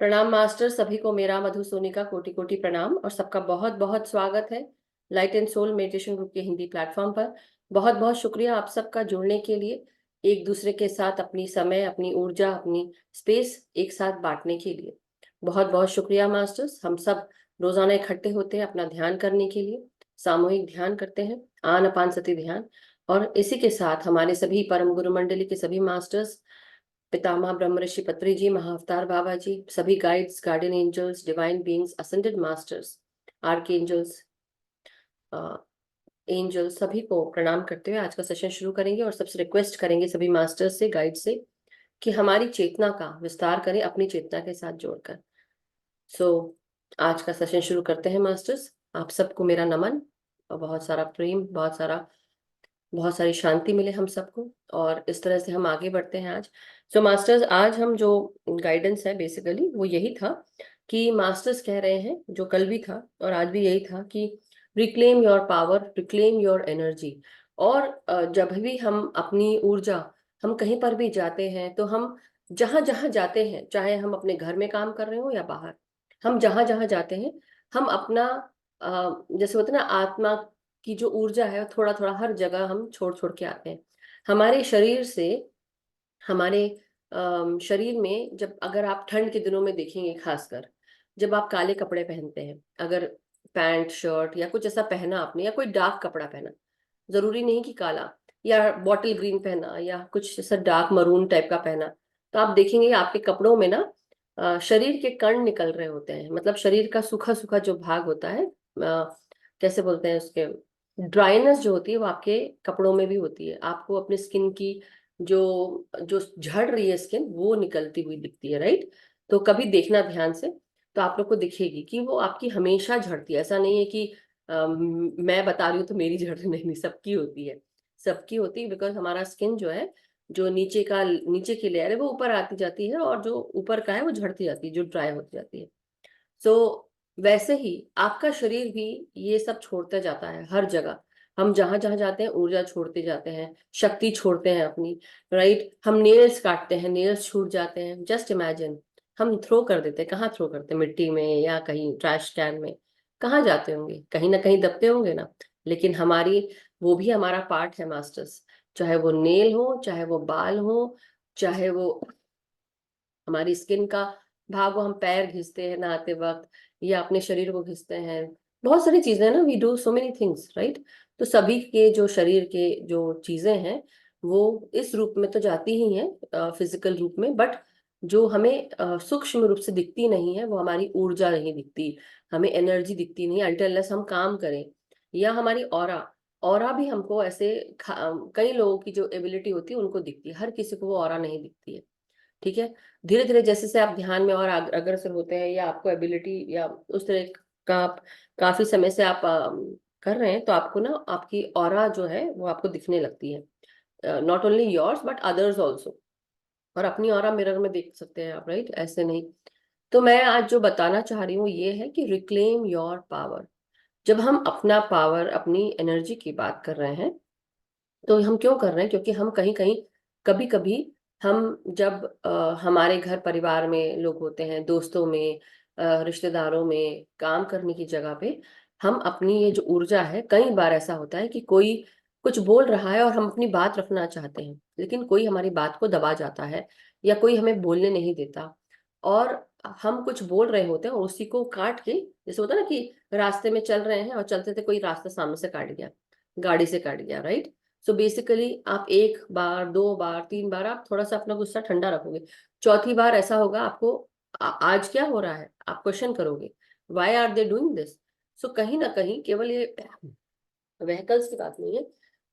प्रणाम मास्टर, सभी को मेरा मधु सोनी का कोटि कोटि प्रणाम और सबका बहुत बहुत स्वागत है light and soul meditation group के हिंदी प्लेटफॉर्म पर। बहुत बहुत शुक्रिया आप सबका जुड़ने के लिए, एक दूसरे के साथ अपनी समय, अपनी ऊर्जा, अपनी स्पेस एक साथ बांटने के लिए बहुत बहुत शुक्रिया मास्टर्स। हम सब रोजाना इकट्ठे होते हैं अपना ध्यान करने के लिए, सामूहिक ध्यान करते हैं, आन अपान सती ध्यान। और इसी के साथ हमारे सभी परम गुरु मंडली के सभी मास्टर्स, पितामह ब्रह्म ऋषि पत्री जी, महाअवतार बाबा जी, सभी guides, guardian angels, divine beings, ascended masters, arch angels, angels, सभी को प्रणाम करते हुए आज का सेशन शुरू करेंगे। और सबसे रिक्वेस्ट करेंगे सभी मास्टर्स से, गाइड से, कि हमारी चेतना का विस्तार करें अपनी चेतना के साथ जोड़कर। सो आज का सेशन शुरू करते हैं मास्टर्स। आप सबको मेरा नमन और बहुत सारा प्रेम, बहुत सारी शांति मिले हम सबको, और इस तरह से हम आगे बढ़ते हैं आज। सो मास्टर्स, आज हम जो गाइडेंस है बेसिकली वो यही था कि मास्टर्स कह रहे हैं, जो कल भी था और आज भी यही था, कि reclaim your power, reclaim your energy. और जब भी हम अपनी ऊर्जा, हम कहीं पर भी जाते हैं तो हम जहां जहां जाते हैं, चाहे हम अपने घर में काम कर रहे हो या बाहर, हम जहां जहां जाते हैं हम अपना जैसे होता है ना, आत्मा की जो ऊर्जा है थोड़ा थोड़ा हर जगह हम छोड़ छोड़ के आते हैं हमारे शरीर से। हमारे शरीर में जब, अगर आप ठंड के दिनों में देखेंगे, खासकर जब आप काले कपड़े पहनते हैं, अगर पैंट शर्ट या कुछ ऐसा पहना आपने, या कोई डार्क कपड़ा पहना, जरूरी नहीं कि काला, या बॉटल ग्रीन पहना या कुछ ऐसा डार्क मरून टाइप का पहना, तो आप देखेंगे आपके कपड़ों में ना शरीर के कण निकल रहे होते हैं। मतलब शरीर का सूखा सूखा जो भाग होता है, कैसे बोलते हैं उसके, ड्राइनेस जो होती है वो आपके कपड़ों में भी होती है। आपको अपने स्किन की जो जो झड़ रही है स्किन, वो निकलती हुई दिखती है, राइट? तो कभी देखना ध्यान से, तो आप लोग को दिखेगी कि वो आपकी हमेशा झड़ती है। ऐसा नहीं है कि मैं बता रही हूँ तो मेरी झड़ रही, नहीं, सबकी होती है, सबकी होती है। बिकॉज हमारा स्किन जो है, जो नीचे की लेयर है वो ऊपर आती जाती है, और जो ऊपर का है वो झड़ती जाती है, जो ड्राई होती जाती है। सो वैसे ही आपका शरीर भी ये सब छोड़ता जाता है हर जगह। हम जहां जहां जाते हैं ऊर्जा छोड़ते जाते हैं, शक्ति छोड़ते हैं अपनी, राइट? हम नेल्स काटते हैं, नेल्स छूट जाते हैं, जस्ट इमेजिन। हम थ्रो कर देते हैं, कहाँ थ्रो करते हैं? मिट्टी में या कहीं ट्रैश कैन में। कहाँ जाते होंगे? कहीं ना कहीं दबते होंगे ना। लेकिन हमारी, वो भी हमारा पार्ट है मास्टर्स। चाहे वो नेल हो, चाहे वो बाल हो, चाहे वो हमारी स्किन का भाग हो, हम पैर घिसते हैं नहाते वक्त, या अपने शरीर को घिसते हैं। बहुत सारी चीजें हैं ना, we do so many things, right? तो सभी के जो शरीर के जो चीजें हैं वो इस रूप में तो जाती ही हैं, फिजिकल रूप में, बट जो हमें सूक्ष्म रूप से दिखती नहीं है वो हमारी ऊर्जा नहीं दिखती, हमें एनर्जी दिखती नहीं, अल्टरलेस हम काम करें। या हमारी ऑरा, ऑरा भी हमको ऐसे कई लोगों की जो एबिलिटी होती है उनको दिखती है, हर किसी को वो ऑरा नहीं दिखती है। ठीक है? धीरे धीरे जैसे से आप ध्यान में और अग्रसर होते हैं, या आपको एबिलिटी या उस तरह का आप काफी समय से आप कर रहे हैं, तो आपको ना आपकी ऑरा जो है वो आपको दिखने लगती है। Not only yours but others also. और अपनी ऑरा मिरर में देख सकते हैं आप, राइट? ऐसे नहीं। तो मैं आज जो बताना चाह रही हूँ ये है कि रिक्लेम योर पावर। जब हम अपना पावर, अपनी एनर्जी की बात कर रहे हैं, तो हम क्यों कर रहे हैं? क्योंकि हम कहीं कहीं, कभी कभी हम जब हमारे घर परिवार में लोग होते हैं, दोस्तों में, रिश्तेदारों में, काम करने की जगह पे, हम अपनी ये जो ऊर्जा है, कई बार ऐसा होता है कि कोई कुछ बोल रहा है और हम अपनी बात रखना चाहते हैं, लेकिन कोई हमारी बात को दबा जाता है, या कोई हमें बोलने नहीं देता। और हम कुछ बोल रहे होते हैं और उसी को काट के, जैसे होता है ना कि रास्ते में चल रहे हैं और चलते थे, कोई रास्ता सामने से काट गया, गाड़ी से काट गया, राइट? सो बेसिकली आप एक बार, दो बार, तीन बार आप थोड़ा सा अपना गुस्सा ठंडा रखोगे, चौथी बार ऐसा होगा आपको, आज क्या हो रहा है, आप क्वेश्चन करोगे, why are they doing this? So कहीं ना कहीं केवल ये व्हीकल्स की बात नहीं है,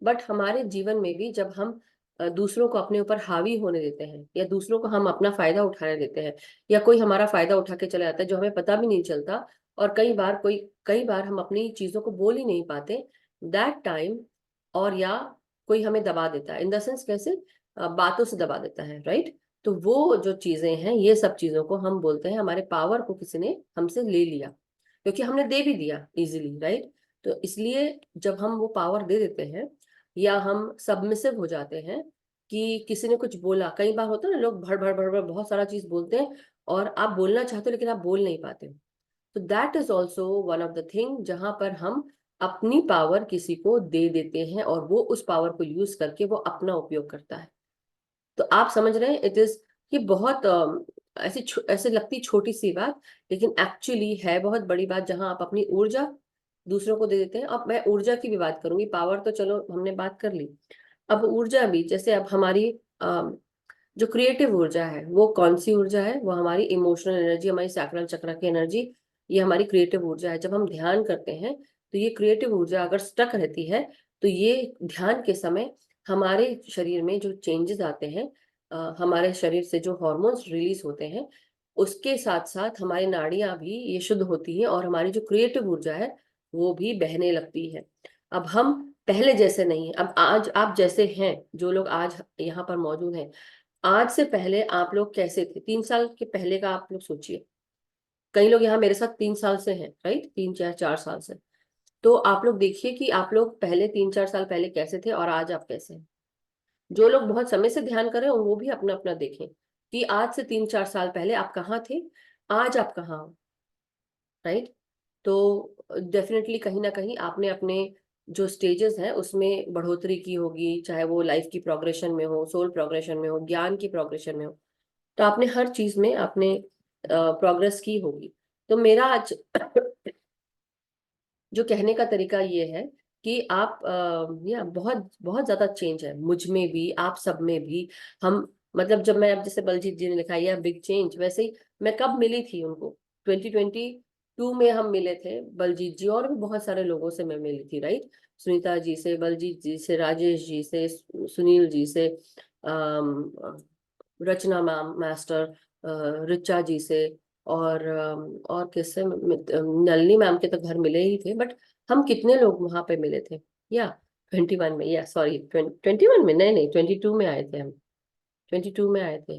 बट हमारे जीवन में भी जब हम दूसरों को अपने ऊपर हावी होने देते हैं, या दूसरों को हम अपना फायदा उठाने देते हैं, या कोई हमारा फायदा उठा के चला जाता है जो हमें पता भी नहीं चलता, और कई बार हम अपनी चीजों को बोल ही नहीं पाते, दैट टाइम। और या कोई हमें दबा देता है, इन द सेंस कैसे, बातों से दबा देता है, राइट? तो वो जो चीजें हैं, ये सब चीजों को हम बोलते हैं हमारे पावर को किसी ने हमसे ले लिया, क्योंकि हमने दे भी दिया इजीली, राइट? तो इसलिए जब हम वो पावर दे देते हैं, या हम सबमिसिव हो जाते हैं, कि किसी ने कुछ बोला, कई बार होता है ना, लोग भड़ भड़ भड़ भड़ बहुत सारा चीज बोलते हैं और आप बोलना चाहते हो लेकिन आप बोल नहीं पाते हो। तो that is also one of the thing जहां पर हम अपनी पावर किसी को दे देते हैं और वो उस पावर को यूज करके वो अपना उपयोग करता है। तो आप समझ रहे हैं, इट इज, ये बहुत ऐसे लगती छोटी सी बात, लेकिन एक्चुअली है बहुत बड़ी बात, जहां आप अपनी ऊर्जा दूसरों को दे देते हैं। अब मैं ऊर्जा की भी बात करूंगी, पावर तो चलो हमने बात कर ली, अब ऊर्जा भी, जैसे अब हमारी जो क्रिएटिव ऊर्जा है वो कौन सी ऊर्जा है, वो हमारी इमोशनल एनर्जी, हमारी सैक्रल चक्र की एनर्जी, ये हमारी क्रिएटिव ऊर्जा है। जब हम ध्यान करते हैं तो ये क्रिएटिव ऊर्जा अगर स्टक रहती है तो ये ध्यान के समय हमारे शरीर में जो चेंजेस आते हैं, हमारे शरीर से जो हॉर्मोन्स रिलीज होते हैं, उसके साथ साथ हमारी नाड़ियां भी ये शुद्ध होती हैं और हमारी जो क्रिएटिव ऊर्जा है वो भी बहने लगती है। अब हम पहले जैसे नहीं है, अब आज आप जैसे हैं, जो लोग आज यहाँ पर मौजूद हैं, आज से पहले आप लोग कैसे थे, 3 साल के पहले का आप लोग सोचिए। कई लोग यहाँ मेरे साथ 3 साल से हैं, राइट, 3 4 4 साल से। तो आप लोग देखिए कि आप लोग पहले 3 4 साल पहले कैसे थे और आज आप कैसे हैं। जो लोग बहुत समय से ध्यान कर रहे हो वो भी अपना अपना देखें कि आज से 3 4 साल पहले आप कहाँ थे, आज आप कहाँ हो, राइट। तो डेफिनेटली कहीं ना कहीं आपने अपने जो स्टेजेस हैं उसमें बढ़ोतरी की होगी, चाहे वो लाइफ की प्रोग्रेशन में हो, सोल प्रोग्रेशन में हो, ज्ञान की प्रोग्रेशन में हो। तो आपने हर चीज में आपने प्रोग्रेस की होगी। तो मेरा आज जो कहने का तरीका ये है कि आप या बहुत बहुत ज्यादा चेंज है मुझ में भी, आप सब में भी। हम मतलब जब मैं, अब जैसे बलजीत जी ने लिखा है बिग चेंज, वैसे ही मैं कब मिली थी उनको, 2022 में हम मिले थे, बलजीत जी और भी बहुत सारे लोगों से मैं मिली थी, राइट। सुनीता जी से, बलजीत जी से, राजेश जी से, सुनील जी से, रचना मैम मास्टर, रिचा जी से, और किससे, नलिनी मैम के तो घर मिले ही थे, बट हम कितने लोग वहां पे मिले थे, या 21 में, या सॉरी 21 में, नहीं नहीं 22 में आए थे हम, 22 में आए थे,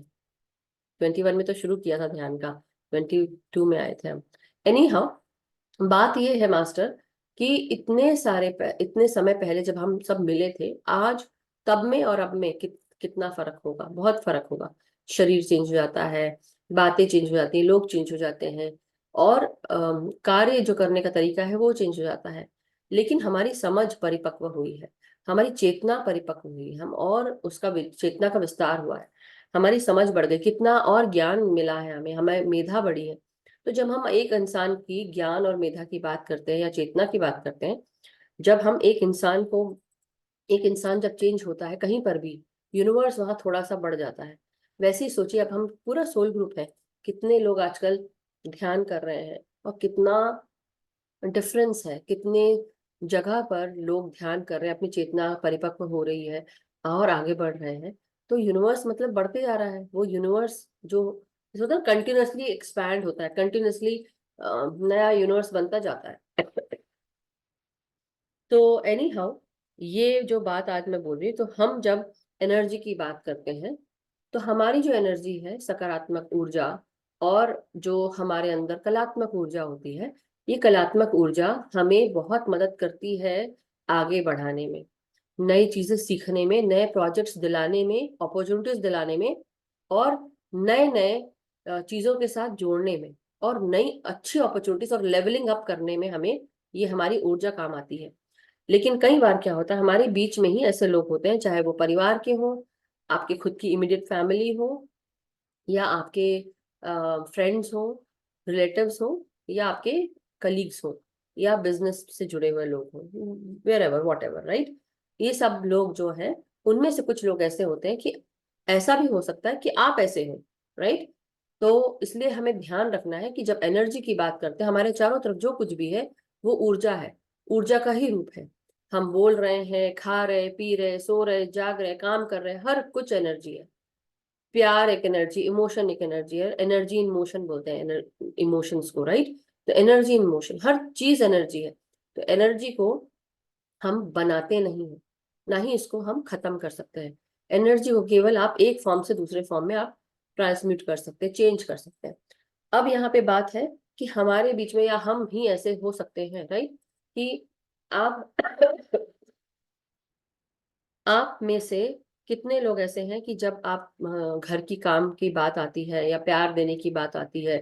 21 में तो शुरू किया था ध्यान का, 22 में आए थे हम। एनी हाउ, बात ये है मास्टर कि इतने समय पहले जब हम सब मिले थे, आज तब में और अब में कितना फर्क होगा, बहुत फर्क होगा। शरीर चेंज हो जाता है, बातें चेंज हो जाती हैं, लोग चेंज हो जाते हैं, और कार्य जो करने का तरीका है वो चेंज हो जाता है। लेकिन हमारी समझ परिपक्व हुई है, हमारी चेतना परिपक्व हुई है, हम और उसका चेतना का विस्तार हुआ है, हमारी समझ बढ़ गई, कितना और ज्ञान मिला है हमें, हमें मेधा बढ़ी है। तो जब हम एक इंसान की ज्ञान और मेधा की बात करते हैं या चेतना की बात करते हैं, जब हम एक इंसान जब चेंज होता है कहीं पर भी, यूनिवर्स वहां थोड़ा सा बढ़ जाता है। वैसे ही सोचिए, अब हम पूरा सोल ग्रुप है, कितने लोग आजकल ध्यान कर रहे हैं और कितना डिफरेंस है, कितने जगह पर लोग ध्यान कर रहे हैं, अपनी चेतना परिपक्व हो रही है और आगे बढ़ रहे हैं। तो यूनिवर्स मतलब बढ़ते जा रहा है, वो यूनिवर्स जो होता है कंटिन्यूअसली एक्सपैंड होता है, कंटिन्यूअसली नया यूनिवर्स बनता जाता है। तो एनी हाउ, ये जो बात आज मैं बोल रही हूँ, तो हम जब एनर्जी की बात करते हैं तो हमारी जो एनर्जी है, सकारात्मक ऊर्जा, और जो हमारे अंदर कलात्मक ऊर्जा होती है, ये कलात्मक ऊर्जा हमें बहुत मदद करती है आगे बढ़ाने में, नई चीजें सीखने में, नए प्रोजेक्ट्स दिलाने में, अपॉर्चुनिटीज दिलाने में, और नए नए चीजों के साथ जोड़ने में, और नई अच्छी अपॉर्चुनिटीज और लेवलिंग अप करने में हमें ये हमारी ऊर्जा काम आती है। लेकिन कई बार क्या होता है, हमारे बीच में ही ऐसे लोग होते हैं, चाहे वो परिवार के हो, आपके खुद की इमीडिएट फैमिली हो, या आपके फ्रेंड्स हो, रिलेटिव्स हो, या आपके कलीग्स हो, या बिजनेस से जुड़े हुए लोग हो, wherever whatever, right. ये सब लोग जो हैं, उनमें से कुछ लोग ऐसे होते हैं कि ऐसा भी हो सकता है कि आप ऐसे हो, राइट। तो इसलिए हमें ध्यान रखना है कि जब एनर्जी की बात करते हैं, हमारे चारों तरफ जो कुछ भी है वो ऊर्जा है, ऊर्जा का ही रूप है। हम बोल रहे हैं, खा रहे, पी रहे, सो रहे, जाग रहे, काम कर रहे, हर कुछ एनर्जी है। प्यार एक एनर्जी, इमोशन एक एनर्जी है, एनर्जी इन मोशन बोलते हैं इमोशंस को, राइट। तो एनर्जी इन मोशन, हर चीज एनर्जी है। तो एनर्जी को हम बनाते नहीं हैं, ना ही इसको हम खत्म कर सकते हैं। एनर्जी को केवल आप एक फॉर्म से दूसरे फॉर्म में आप ट्रांसम्यूट कर सकते हैं, चेंज कर सकते हैं। अब यहाँ पे बात है कि हमारे बीच में या हम ही ऐसे हो सकते हैं, राइट, कि आप आप में से कितने लोग ऐसे हैं कि जब आप घर की काम की बात आती है या प्यार देने की बात आती है,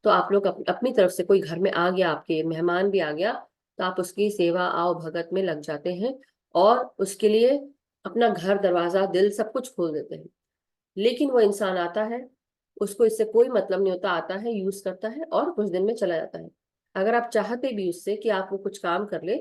तो आप लोग अपनी तरफ से, कोई घर में आ गया, आपके मेहमान भी आ गया, तो आप उसकी सेवा आओ भगत में लग जाते हैं और उसके लिए अपना घर, दरवाजा, दिल सब कुछ खोल देते हैं। लेकिन वो इंसान आता है, उसको इससे कोई मतलब नहीं होता, आता है, यूज करता है और कुछ दिन में चला जाता है। अगर आप चाहते भी उससे कि आप वो कुछ काम कर ले,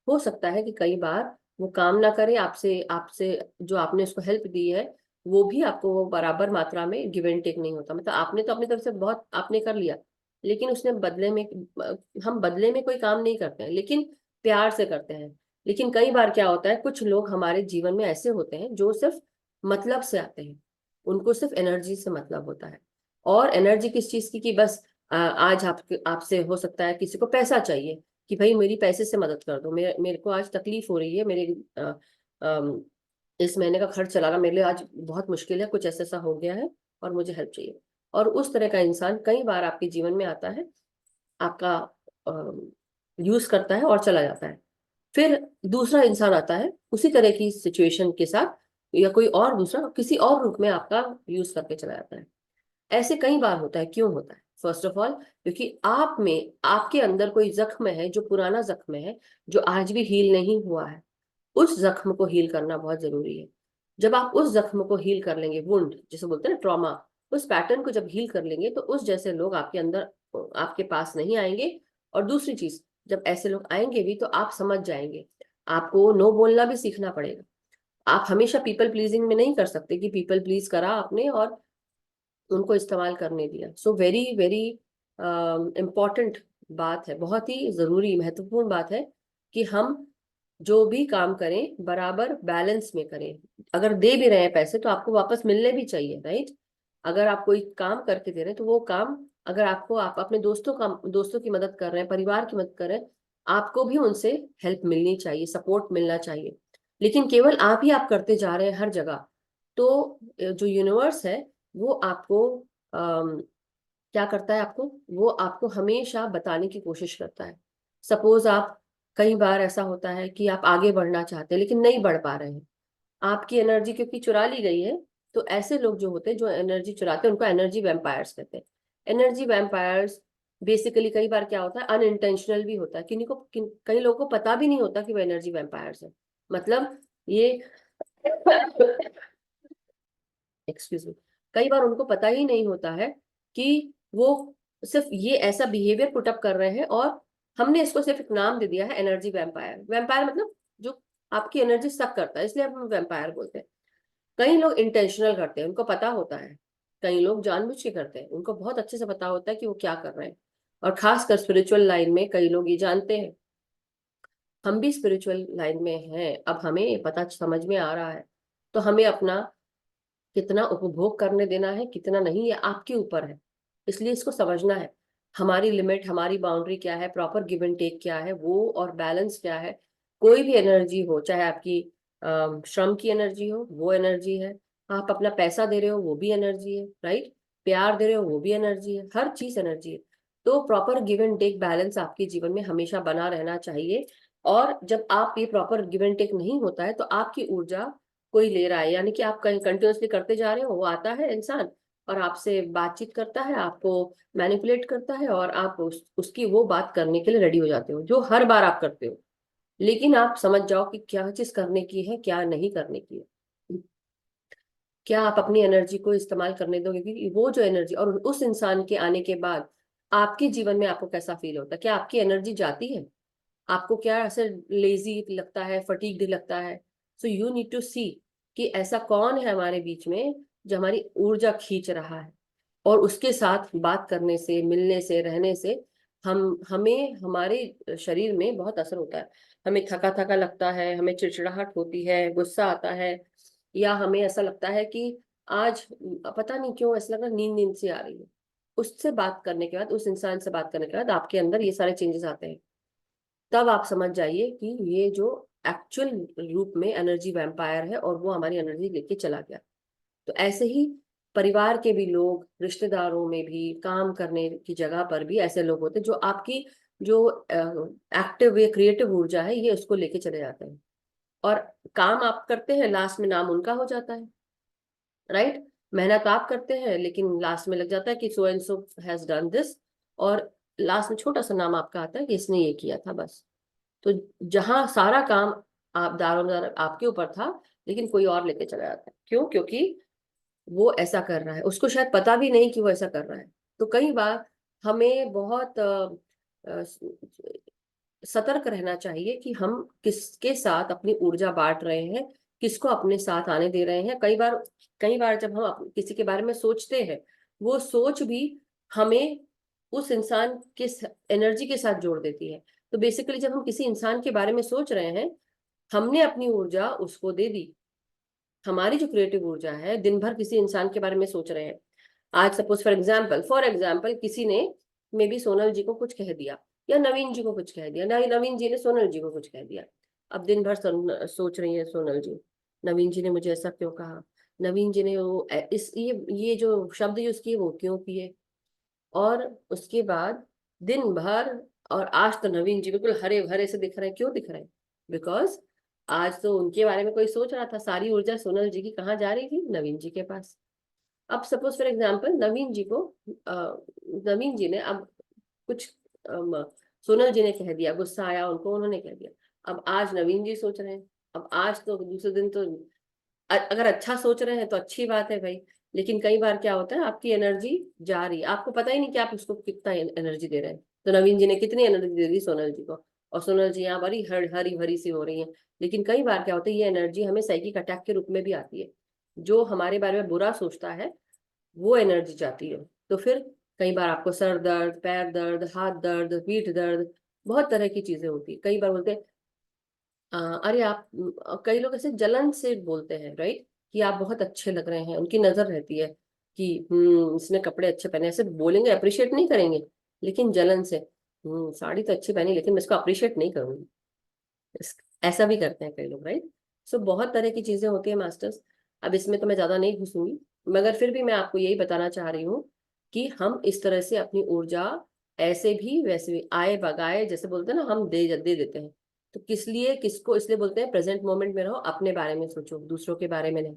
हो सकता है कि कई बार वो काम ना करे, आपसे आपसे जो आपने उसको हेल्प दी है वो भी आपको वो बराबर मात्रा में गिव एंड टेक नहीं होता। मतलब आपने तो अपनी तरफ से बहुत आपने कर लिया, लेकिन उसने बदले में, हम बदले में कोई काम नहीं करते हैं लेकिन प्यार से करते हैं। लेकिन कई बार क्या होता है, कुछ लोग हमारे जीवन में ऐसे होते हैं जो सिर्फ मतलब से आते हैं, उनको सिर्फ एनर्जी से मतलब होता है। और एनर्जी किस चीज की, कि बस आज आपके आपसे हो सकता है किसी को पैसा चाहिए, कि भाई मेरी पैसे से मदद कर दो, मेरे मेरे को आज तकलीफ हो रही है, मेरे अ, अम, इस महीने का खर्च चलाना मेरे लिए आज बहुत मुश्किल है, कुछ ऐसा ऐसा हो गया है और मुझे हेल्प चाहिए। और उस तरह का इंसान कई बार आपके जीवन में आता है, आपका यूज करता है और चला जाता है। फिर दूसरा इंसान आता है उसी तरह की सिचुएशन के साथ, या कोई और दूसरा किसी और रूप में आपका यूज करके चला जाता है। ऐसे कई बार होता है। क्यों होता है? फर्स्ट ऑफ ऑल, क्योंकि आप में, आपके अंदर कोई जख्म है, जो पुराना जख्म है, जो आज भी हील नहीं हुआ है। उस जख्म को हील करना बहुत जरूरी है। जब आप उस जख्म को हील कर लेंगे, वुंड जिसे बोलते हैं ना, ट्रॉमा, उस पैटर्न को जब हील कर लेंगे, तो उस जैसे लोग आपके अंदर, आपके पास नहीं आएंगे। और दूसरी चीज, जब ऐसे लोग आएंगे भी तो आप समझ जाएंगे, आपको नो बोलना भी सीखना पड़ेगा। आप हमेशा पीपल प्लीजिंग में नहीं कर सकते कि पीपल प्लीज करा आपने और उनको इस्तेमाल करने दिया। सो वेरी वेरी इम्पॉर्टेंट बात है, बहुत ही जरूरी महत्वपूर्ण बात है कि हम जो भी काम करें बराबर बैलेंस में करें। अगर दे भी रहे हैं पैसे तो आपको वापस मिलने भी चाहिए, राइट? अगर आप कोई काम करके दे रहे हैं तो वो काम, अगर आपको, आप अपने दोस्तों की मदद कर रहे हैं, परिवार की मदद कर रहे हैं, आपको भी उनसे हेल्प मिलनी चाहिए, सपोर्ट मिलना चाहिए। लेकिन केवल आप करते जा रहे हैं हर जगह, तो जो यूनिवर्स है वो आपको क्या करता है, आपको, वो आपको हमेशा बताने की कोशिश करता है। सपोज आप, कई बार ऐसा होता है कि आप आगे बढ़ना चाहते हैं लेकिन नहीं बढ़ पा रहे हैं, आपकी एनर्जी क्योंकि चुरा ली गई है। तो ऐसे लोग जो होते हैं, जो एनर्जी चुराते हैं, उनको एनर्जी वैम्पायर्स कहते हैं। एनर्जी वैम्पायर्स बेसिकली कई बार क्या होता है, अनइंटेंशनल भी होता है, कई लोगों को पता भी नहीं होता कि वो एनर्जी वैम्पायर्स है। मतलब ये एक्सक्यूज मी, कई बार उनको पता ही नहीं होता है कि वो सिर्फ ये ऐसा बिहेवियर पुटअप कर रहे हैं, और हमने इसको सिर्फ एक नाम दे दिया है, एनर्जी वैम्पायर। वैम्पायर मतलब जो आपकी एनर्जी सक करता है, इसलिए हम वैम्पायर बोलते हैं। कई लोग इंटेंशनल करते हैं, उनको पता होता है। कई लोग जानबूझ के करते हैं, उनको बहुत अच्छे से पता होता है कि वो क्या कर रहे हैं। और खासकर स्पिरिचुअल लाइन में कई लोग ये जानते हैं। हम भी स्पिरिचुअल लाइन में हैं, अब हमें पता समझ में आ रहा है। तो हमें अपना कितना उपभोग करने देना है, कितना नहीं, ये आपके ऊपर है। इसलिए इसको समझना है, हमारी लिमिट, हमारी बाउंड्री क्या है, प्रॉपर गिव एंड टेक क्या है वो, और बैलेंस क्या है। कोई भी एनर्जी हो, चाहे आपकी श्रम की एनर्जी हो, वो एनर्जी है। आप अपना पैसा दे रहे हो, वो भी एनर्जी है, राइट? प्यार दे रहे हो, वो भी एनर्जी है, हर चीज एनर्जी है। तो proper give and take balance आपके जीवन में हमेशा बना रहना चाहिए। और जब आप ये प्रॉपर गिव एंड टेक नहीं होता है, तो आपकी ऊर्जा कोई ले रहा है, यानी कि आप कहीं कंटिन्यूअसली करते जा रहे हो, वो आता है इंसान और आपसे बातचीत करता है, आपको मैनिपुलेट करता है, और आप उसकी वो बात करने के लिए रेडी हो जाते हो जो हर बार आप करते हो। लेकिन आप समझ जाओ कि क्या चीज करने की है, क्या नहीं करने की है। क्या आप अपनी एनर्जी को इस्तेमाल करने दोगे? क्योंकि वो जो एनर्जी, और उस इंसान के आने के बाद आपके जीवन में आपको कैसा फील होता है? क्या आपकी एनर्जी जाती है? आपको क्या ऐसे लेजी लगता है, फटीग्ड लगता है? सो यू नीड टू सी कि ऐसा कौन है हमारे बीच में जो हमारी ऊर्जा खींच रहा है, और उसके साथ बात करने से, मिलने से, रहने से हमें हमारे शरीर में बहुत असर होता है। हमें थका थका लगता है, हमें चिड़चिड़ाहट होती है, गुस्सा आता है, या हमें ऐसा लगता है कि आज पता नहीं क्यों ऐसा लग रहा, नींद नींद सी आ रही है। उससे बात करने के बाद, उस इंसान से बात करने के बाद आपके अंदर ये सारे चेंजेस आते हैं। तब आप समझ जाइए कि ये जो एक्चुअल रूप में एनर्जी वैम्पायर है, और वो हमारी एनर्जी लेके चला गया। तो ऐसे ही परिवार के भी लोग, रिश्तेदारों में भी, काम करने की जगह पर भी ऐसे लोग होते हैं जो आपकी जो एक्टिव या क्रिएटिव ऊर्जा है, ये उसको लेके चले जाते हैं। और काम आप करते हैं, लास्ट में नाम उनका हो जाता है, राइट। मेहनत आप करते हैं लेकिन लास्ट में लग जाता है कि so and so has done this, और लास्ट में छोटा सा नाम आपका आता है कि इसने ये किया था बस। तो जहां सारा काम आप दारोमदार आपके ऊपर था, लेकिन कोई और लेके चला जाता है। क्यों? क्योंकि वो ऐसा कर रहा है, उसको शायद पता भी नहीं कि वो ऐसा कर रहा है। तो कई बार हमें बहुत अ, सतर्क रहना चाहिए कि हम किसके साथ अपनी ऊर्जा बांट रहे हैं, किसको अपने साथ आने दे रहे हैं। कई बार जब हम किसी के बारे में सोचते हैं, वो सोच भी हमें उस इंसान के एनर्जी के साथ जोड़ देती है। तो बेसिकली जब हम किसी इंसान के बारे में सोच रहे हैं, हमने अपनी ऊर्जा उसको दे दी। हमारी जो क्रिएटिव ऊर्जा है, दिन भर किसी इंसान के बारे में सोच रहे हैं। आज सपोज फॉर एग्जाम्पल किसी ने मे बी सोनल जी को कुछ कह दिया, या नवीन जी को कुछ कह दिया, नवीन जी ने सोनल जी को कुछ कह दिया। अब दिन भर सोच रही है सोनल जी, नवीन जी ने मुझे ऐसा क्यों कहा, नवीन जी ने वो इस ये जो शब्द यूज किए वो क्यों किए। और उसके बाद दिन भर, और आज तो नवीन जी बिल्कुल हरे भरे से दिख रहे हैं। क्यों दिख रहे हैं? बिकॉज आज तो उनके बारे में कोई सोच रहा था, सारी ऊर्जा सोनल जी की कहाँ जा रही थी? नवीन जी के पास। अब सपोज फॉर एग्जाम्पल नवीन जी ने अब कुछ सोनल जी ने कह दिया, गुस्सा आया उनको, उन्होंने कह दिया। अब आज नवीन जी सोच रहे हैं, अब आज तो दूसरे दिन तो अगर अच्छा सोच रहे हैं तो अच्छी बात है भाई। लेकिन कई बार क्या होता है, आपकी एनर्जी जा रही है, आपको पता ही नहीं कि आप उसको कितना एनर्जी दे रहे हैं। तो नवीन जी ने कितनी एनर्जी दे दी सोनल जी को, और सोनल जी यहाँ बड़ी हरी भरी सी हो रही है। लेकिन कई बार क्या होता है, ये एनर्जी हमें साइकिक अटैक के रूप में भी आती है। जो हमारे बारे में बुरा सोचता है, वो एनर्जी जाती है। तो फिर कई बार आपको सर दर्द, पैर दर्द, हाथ दर्द, पीठ दर्द, बहुत तरह की चीजें होती है। कई बार बोलते हैं अरे आप कई लोग ऐसे जलन से बोलते हैं, राइट, कि आप बहुत अच्छे लग रहे हैं। उनकी नजर रहती है कि इसने कपड़े अच्छे पहने, ऐसे बोलेंगे, अप्रिशिएट नहीं करेंगे, लेकिन जलन से, साड़ी तो अच्छी पहनी लेकिन मैं इसको अप्रिशिएट नहीं करूंगी। ऐसा भी करते हैं कई लोग, राइट। सो बहुत तरह की चीजें होती है मास्टर्स। अब इसमें तो मैं ज्यादा नहीं घुसूंगी, मगर फिर भी मैं आपको यही बताना चाह रही हूँ कि हम इस तरह से अपनी ऊर्जा ऐसे भी वैसे भी आए बगाए, जैसे बोलते हैं ना, हम दे देते हैं। तो किस लिए, किसको इसलिए बोलते हैं प्रेजेंट मोमेंट में रहो, अपने बारे में सोचो, दूसरों के बारे में नहीं।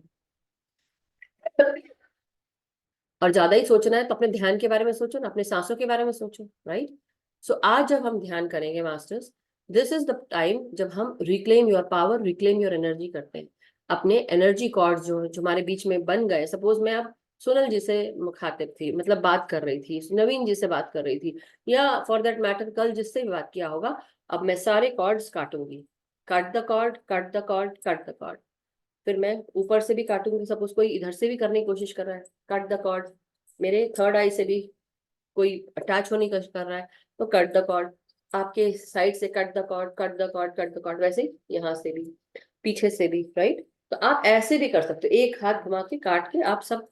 और ज्यादा ही सोचना है तो अपने ध्यान के बारे में सोचो ना, अपने सांसों के बारे में सोचो, राइट। सो आज जब हम ध्यान करेंगे masters, this is the time जब हम reclaim your power, reclaim your energy करते हैं। अपने एनर्जी कॉर्ड्स जो हमारे बीच में बन गए, सपोज मैं अब सोनल जी से मुखातिब थी, मतलब बात कर रही थी, नवीन जी से बात कर रही थी, या फॉर दैट मैटर कल जिससे भी बात किया होगा, अब मैं सारे कॉर्ड्स काटूंगी। Cut the cord, cut the cord, cut the cord. फिर मैं ऊपर से भी काटूंगी, सपोज कोई इधर से भी करने की कोशिश कर रहा है, कट द कॉर्ड। मेरे थर्ड आई से भी कोई अटैच होने की कोशिश कर रहा है, तो कट द कॉर्ड। आपके साइड से cut the cord, cut the cord, cut the cord. वैसे ही यहाँ से भी, पीछे से भी, राइट। तो आप ऐसे भी कर सकते हो, एक हाथ घुमा के काट के आप सब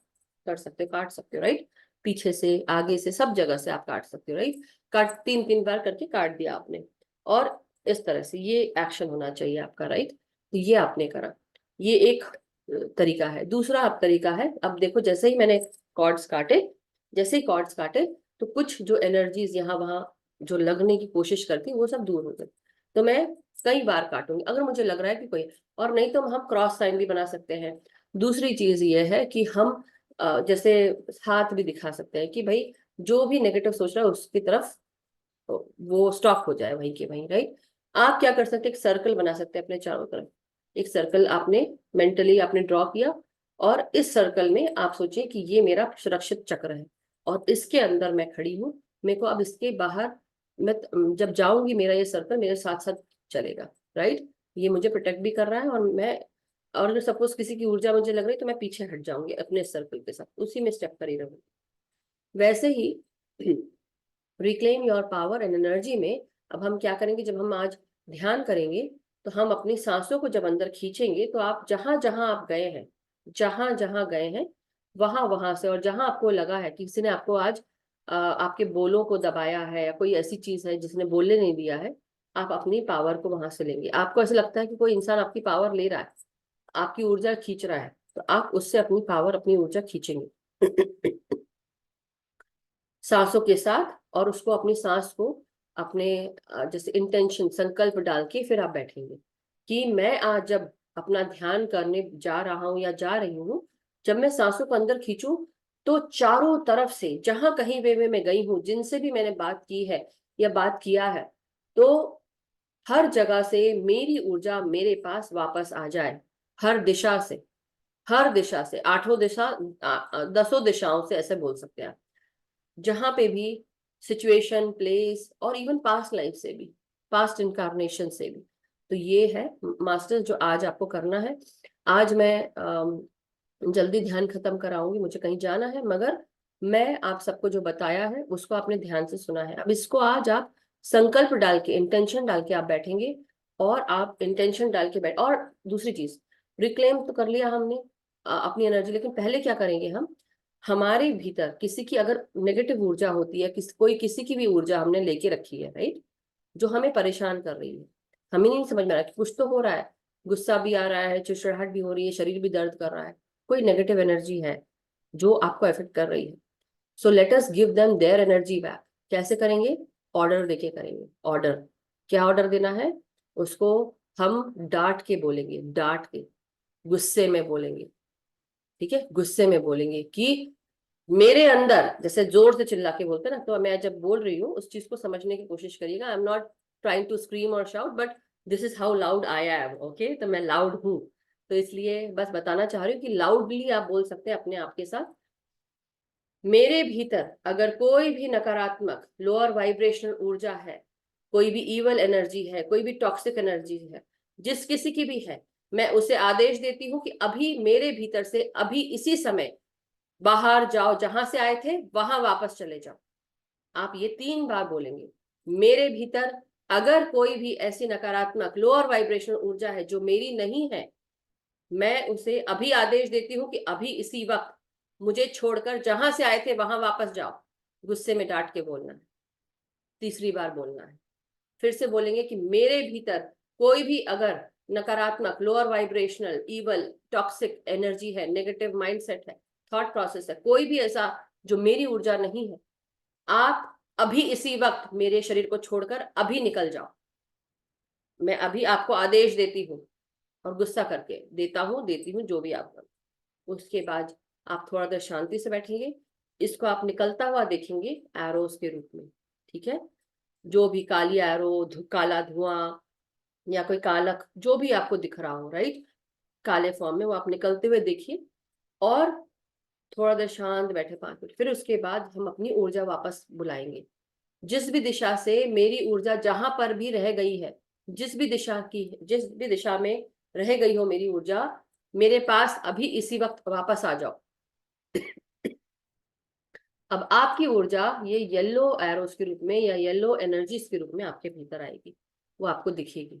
कर सकते हो, काट सकते हो, राइट। पीछे से, आगे से, सब जगह से आप काट सकते हो, राइट। काट 3-3 बार करके काट दिया आपने, और इस तरह से ये एक्शन होना चाहिए आपका, राइट। तो ये आपने करा, ये एक तरीका है। दूसरा आप तरीका है, अब देखो जैसे ही मैंने कॉर्ड्स काटे, जैसे ही कॉर्ड्स काटे, तो कुछ जो एनर्जीज यहाँ वहां जो लगने की कोशिश करती वो सब दूर हो गई। तो मैं कई बार काटूंगी अगर मुझे लग रहा है कि कोई, और नहीं तो हम क्रॉस साइन भी बना सकते हैं। दूसरी चीज ये है कि हम जैसे हाथ भी दिखा सकते हैं कि भाई जो भी नेगेटिव सोच रहा है उसकी तरफ वो स्टॉप हो जाए वहीं के वहीं, राइट। आप क्या कर सकते हैं, एक सर्कल बना सकते हैं अपने चारों तरफ। एक सर्कल आपने मेंटली आपने ड्रॉ किया, और इस सर्कल में आप सोचिए कि ये मेरा सुरक्षित चक्र है, और इसके अंदर मैं खड़ी हूँ। मेरे को अब इसके बाहर, मैं जब जाऊंगी मेरा ये सर्कल मेरे साथ साथ चलेगा, राइट। ये मुझे प्रोटेक्ट भी कर रहा है, और मैं, और सपोज किसी की ऊर्जा मुझे लग रही है तो मैं पीछे हट जाऊंगी अपने सर्कल के साथ, उसी में स्टेप कर ही रहूंगी। वैसे ही reclaim your power and energy में अब हम क्या करेंगे, जब हम आज ध्यान करेंगे, तो हम अपनी सांसों को जब अंदर खींचेंगे, तो आप जहां जहां आप गए हैं, जहां जहां गए हैं, वहां वहां से, और जहां आपको लगा है कि किसी ने आपको आज आपके बोलों को दबाया है, या कोई ऐसी चीज है जिसने बोलने नहीं दिया है, आप अपनी पावर को वहां से लेंगे। आपको ऐसा लगता है कि कोई इंसान आपकी पावर ले रहा है, आपकी ऊर्जा खींच रहा है, तो आप उससे अपनी पावर, अपनी ऊर्जा खींचेंगे सांसों के साथ। और उसको, अपनी सांस को, अपने जैसे इंटेंशन, संकल्प डाल के फिर आप बैठेंगे कि मैं आज जब अपना ध्यान करने जा रहा हूं या जा रही हूँ, जब मैं सांसों को अंदर खींचूं तो चारों तरफ से जहां कहीं वे मैं गई हूं, जिनसे भी मैंने बात की है या बात किया है, तो हर जगह से मेरी ऊर्जा मेरे पास वापस आ जाए। हर दिशा से, हर दिशा से, आठों दिशा, 10 दिशाओं से, ऐसे बोल सकते हैं आप। जहां पे भी सिचुएशन, प्लेस और इवन पास्ट लाइफ से भी, पास्ट इनकारनेशन से भी। तो ये है मास्टर्स जो आज आपको करना है। आज मैं जल्दी ध्यान खत्म कराऊंगी, मुझे कहीं जाना है, मगर मैं आप सबको जो बताया है उसको आपने ध्यान से सुना है। अब इसको आज आप संकल्प डाल के, इंटेंशन डाल के आप बैठेंगे, और आप इंटेंशन डाल के बैठ। और दूसरी चीज, रिक्लेम तो कर लिया हमने अपनी एनर्जी, लेकिन पहले क्या करेंगे हम, हमारे भीतर किसी की अगर नेगेटिव ऊर्जा होती है, कोई किसी की भी ऊर्जा हमने लेके रखी है, राइट, जो हमें परेशान कर रही है, हमें नहीं समझ में आ रहा कि कुछ तो हो रहा है, गुस्सा भी आ रहा है, चिड़चिड़ाहट भी हो रही है, शरीर भी दर्द कर रहा है, कोई नेगेटिव एनर्जी है जो आपको अफेक्ट कर रही है। So let us give them their energy back. कैसे करेंगे? ऑर्डर देके करेंगे। ऑर्डर, क्या ऑर्डर देना है उसको? हम डांट के बोलेंगे, डांट के, गुस्से में बोलेंगे। ठीक है, गुस्से में बोलेंगे कि मेरे अंदर, जैसे जोर से चिल्ला के बोलते हैं ना, तो मैं जब बोल रही हूँ उस चीज को समझने की कोशिश करिएगा। I am not trying to scream और shout, but this is how loud I am. Okay, तो मैं लाउड हूँ, तो इसलिए बस बताना चाह रही हूँ कि लाउडली आप बोल सकते हैं अपने आप के साथ। मेरे भीतर अगर कोई भी नकारात्मक लोअर वाइब्रेशनल ऊर्जा है, कोई भी इवल एनर्जी है, कोई भी टॉक्सिक एनर्जी है, जिस किसी की भी है, मैं उसे आदेश देती हूँ कि अभी मेरे भीतर से, अभी इसी समय बाहर जाओ, जहां से आए थे वहां वापस चले जाओ। आप ये 3 बार बोलेंगे। मेरे भीतर अगर कोई भी ऐसी नकारात्मक लोअर वाइब्रेशनल ऊर्जा है जो मेरी नहीं है, मैं उसे अभी आदेश देती हूँ कि अभी इसी वक्त मुझे छोड़कर जहां से आए थे वहां वापस जाओ। गुस्से में डांट के बोलना है। 3 बार बोलना है। फिर से बोलेंगे कि मेरे भीतर कोई भी अगर नकारात्मक lower vibrational evil toxic energy है, नेगेटिव माइंडसेट है, थॉट प्रोसेस है, कोई भी ऐसा जो मेरी ऊर्जा नहीं है, आप अभी इसी वक्त मेरे शरीर को छोड़कर अभी निकल जाओ। मैं अभी आपको आदेश देती हूँ, और गुस्सा करके देता हूँ, देती हूँ, जो भी आप करो। उसके बाद आप थोड़ा देर शांति से बैठेंगे। इसको आप निकलता हुआ देखेंगे एरोस के रूप में। ठीक है, जो भी काली एरो, काला धुआं, या कोई कालक, जो भी आपको दिख रहा हो, राइट, काले फॉर्म में, वो आप निकलते हुए देखिए। और थोड़ा देर शांत बैठे 5 मिनट। फिर उसके बाद हम अपनी ऊर्जा वापस बुलाएंगे। जिस भी दिशा से मेरी ऊर्जा जहां पर भी रह गई है, जिस भी दिशा में रह गई हो मेरी ऊर्जा, मेरे पास अभी इसी वक्त वापस आ जाओ। अब आपकी ऊर्जा ये येलो एरोस के रूप में या येलो एनर्जीज के रूप में आपके भीतर आएगी। वो आपको दिखेगी।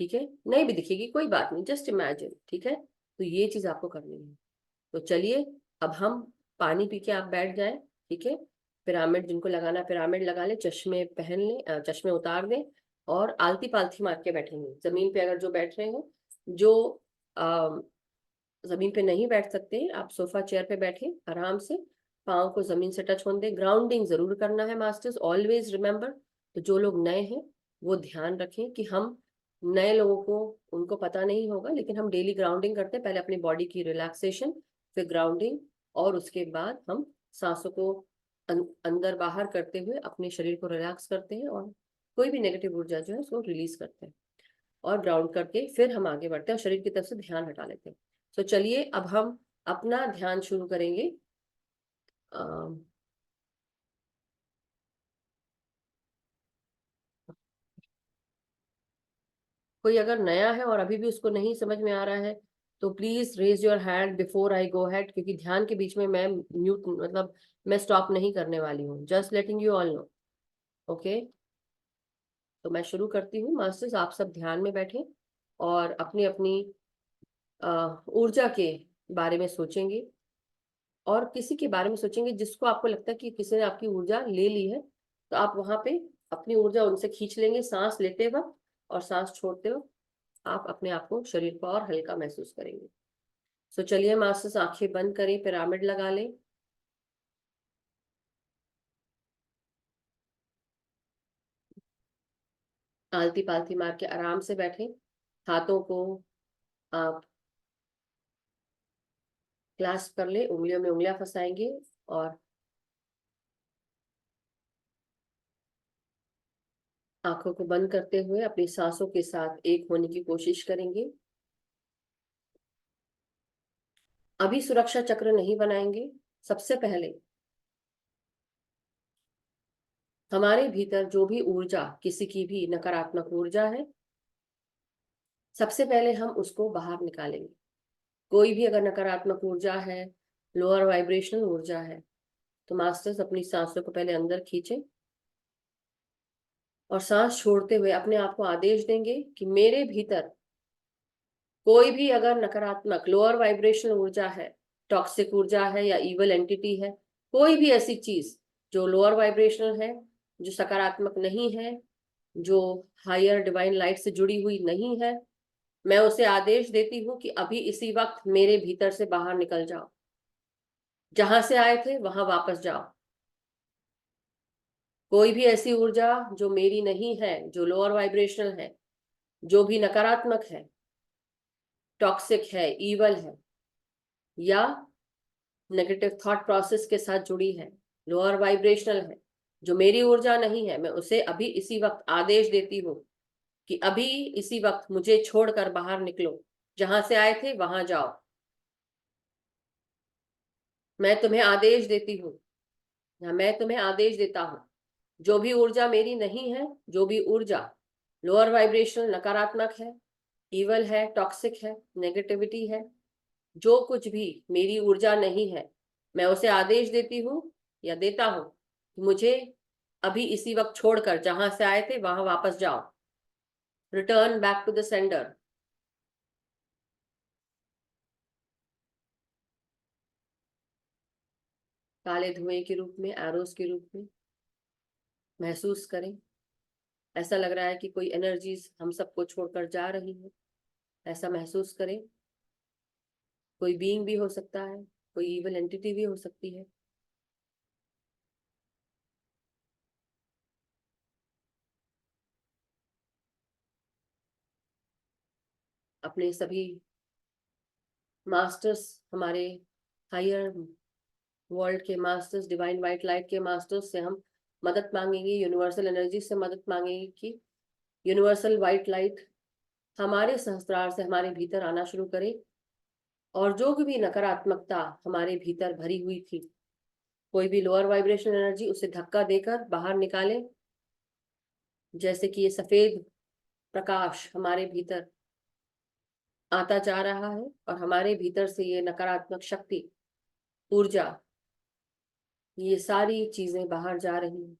ठीक है, नहीं भी दिखेगी कोई बात नहीं, जस्ट इमेजिन। ठीक है, तो ये चीज आपको करनी है। तो चलिए, अब हम पानी पी के आप बैठ जाएं। ठीक है, पिरामिड जिनको लगाना है पिरामिड लगा ले, चश्मे पहन ले, चश्मे उतार दें, और आलती पालथी मार के बैठेंगे जमीन पे। अगर जो बैठ रहे हो, जो जमीन पे नहीं बैठ सकते, आप सोफा चेयर पे बैठे आराम से, पाँव को जमीन से टच होने दें। ग्राउंडिंग जरूर करना है मास्टर्स, ऑलवेज रिमेम्बर। तो जो लोग नए हैं वो ध्यान रखें कि हम नए लोगों को, उनको पता नहीं होगा, लेकिन हम डेली ग्राउंडिंग करते हैं। पहले अपनी बॉडी की रिलैक्सेशन, फिर ग्राउंडिंग, और उसके बाद हम सांसों को अंदर बाहर करते हुए अपने शरीर को रिलैक्स करते हैं, और कोई भी नेगेटिव ऊर्जा जो है उसको रिलीज करते हैं, और ग्राउंड करके फिर हम आगे बढ़ते हैं और शरीर की तरफ से ध्यान हटा लेते हैं। तो चलिए, अब हम अपना ध्यान शुरू करेंगे। अम, कोई अगर नया है और अभी भी उसको नहीं समझ में आ रहा है, तो please raise your hand before I go ahead, क्योंकि ध्यान के बीच में मैं म्यूट, मतलब मैं स्टॉप नहीं करने वाली हूँ। Just letting you all know. Okay, तो मैं शुरू करती हूँ मास्टर्स। आप सब ध्यान में बैठे और अपनी अपनी ऊर्जा के बारे में सोचेंगे, और किसी के बारे में सोचेंगे जिसको आपको लगता है कि किसी ने आपकी ऊर्जा ले ली है, तो आप वहां पे अपनी ऊर्जा उनसे खींच लेंगे सांस लेते वक्त, और सांस छोड़ते वक्त आप अपने आप को, शरीर को और हल्का महसूस करेंगे। सो चलिए मास्टर्स, आंखें बंद करें, पिरामिड लगा लें। आलती पालती मार के आराम से बैठे। हाथों को आप क्लास्प कर ले, उंगलियों में उंगलियां फंसाएंगे और आंखों को बंद करते हुए अपनी सांसों के साथ एक होने की कोशिश करेंगे। अभी सुरक्षा चक्र नहीं बनाएंगे। सबसे पहले हमारे भीतर जो भी ऊर्जा, किसी की भी नकारात्मक ऊर्जा है, सबसे पहले हम उसको बाहर निकालेंगे। कोई भी अगर नकारात्मक ऊर्जा है, लोअर वाइब्रेशनल ऊर्जा है, तो मास्टर्स अपनी सांसों को पहले अंदर खींचें और सांस छोड़ते हुए अपने आप को आदेश देंगे कि मेरे भीतर कोई भी अगर नकारात्मक लोअर वाइब्रेशनल ऊर्जा है, टॉक्सिक ऊर्जा है या इवल एंटिटी है, कोई भी ऐसी चीज जो लोअर वाइब्रेशनल है, जो सकारात्मक नहीं है, जो हायर डिवाइन लाइट से जुड़ी हुई नहीं है, मैं उसे आदेश देती हूँ कि अभी इसी वक्त मेरे भीतर से बाहर निकल जाओ। जहां से आए थे वहां वापस जाओ। कोई भी ऐसी ऊर्जा जो मेरी नहीं है, जो लोअर वाइब्रेशनल है, जो भी नकारात्मक है, टॉक्सिक है, ईवल है या नेगेटिव थॉट प्रोसेस के साथ जुड़ी है, लोअर वाइब्रेशनल है, जो मेरी ऊर्जा नहीं है, मैं उसे अभी इसी वक्त आदेश देती हूँ कि अभी इसी वक्त मुझे छोड़कर बाहर निकलो। जहां से आए थे वहां जाओ। मैं तुम्हें आदेश देती हूँ, या मैं तुम्हें आदेश देता हूँ, जो भी ऊर्जा मेरी नहीं है, जो भी ऊर्जा लोअर वाइब्रेशनल नकारात्मक है, ईवल है, टॉक्सिक है, नेगेटिविटी है, जो कुछ भी मेरी ऊर्जा नहीं है, मैं उसे आदेश देती हूँ या देता हूँ कि मुझे अभी इसी वक्त छोड़कर जहां से आए थे वहां वापस जाओ। Return back to the sender. काले धुएं के रूप में, एरोस के रूप में महसूस करें। ऐसा लग रहा है कि कोई एनर्जीज हम सबको छोड़कर जा रही है। ऐसा महसूस करें। कोई बीइंग भी हो सकता है, कोई इवल एंटिटी भी हो सकती है। अपने सभी मास्टर्स, हमारे हायर वर्ल्ड के मास्टर्स, डिवाइन वाइट लाइट के मास्टर्स से हम मदद मांगेंगे, यूनिवर्सल एनर्जी से मदद मांगेंगे कि यूनिवर्सल वाइट लाइट हमारे सहस्त्रार से हमारे भीतर आना शुरू करे और जो भी नकारात्मकता हमारे भीतर भरी हुई थी, कोई भी लोअर वाइब्रेशन एनर्जी, उसे धक्का देकर बाहर निकाले। जैसे कि ये सफेद प्रकाश हमारे भीतर आता जा रहा है और हमारे भीतर से ये नकारात्मक शक्ति, ऊर्जा, ये सारी चीजें बाहर जा रही हैं।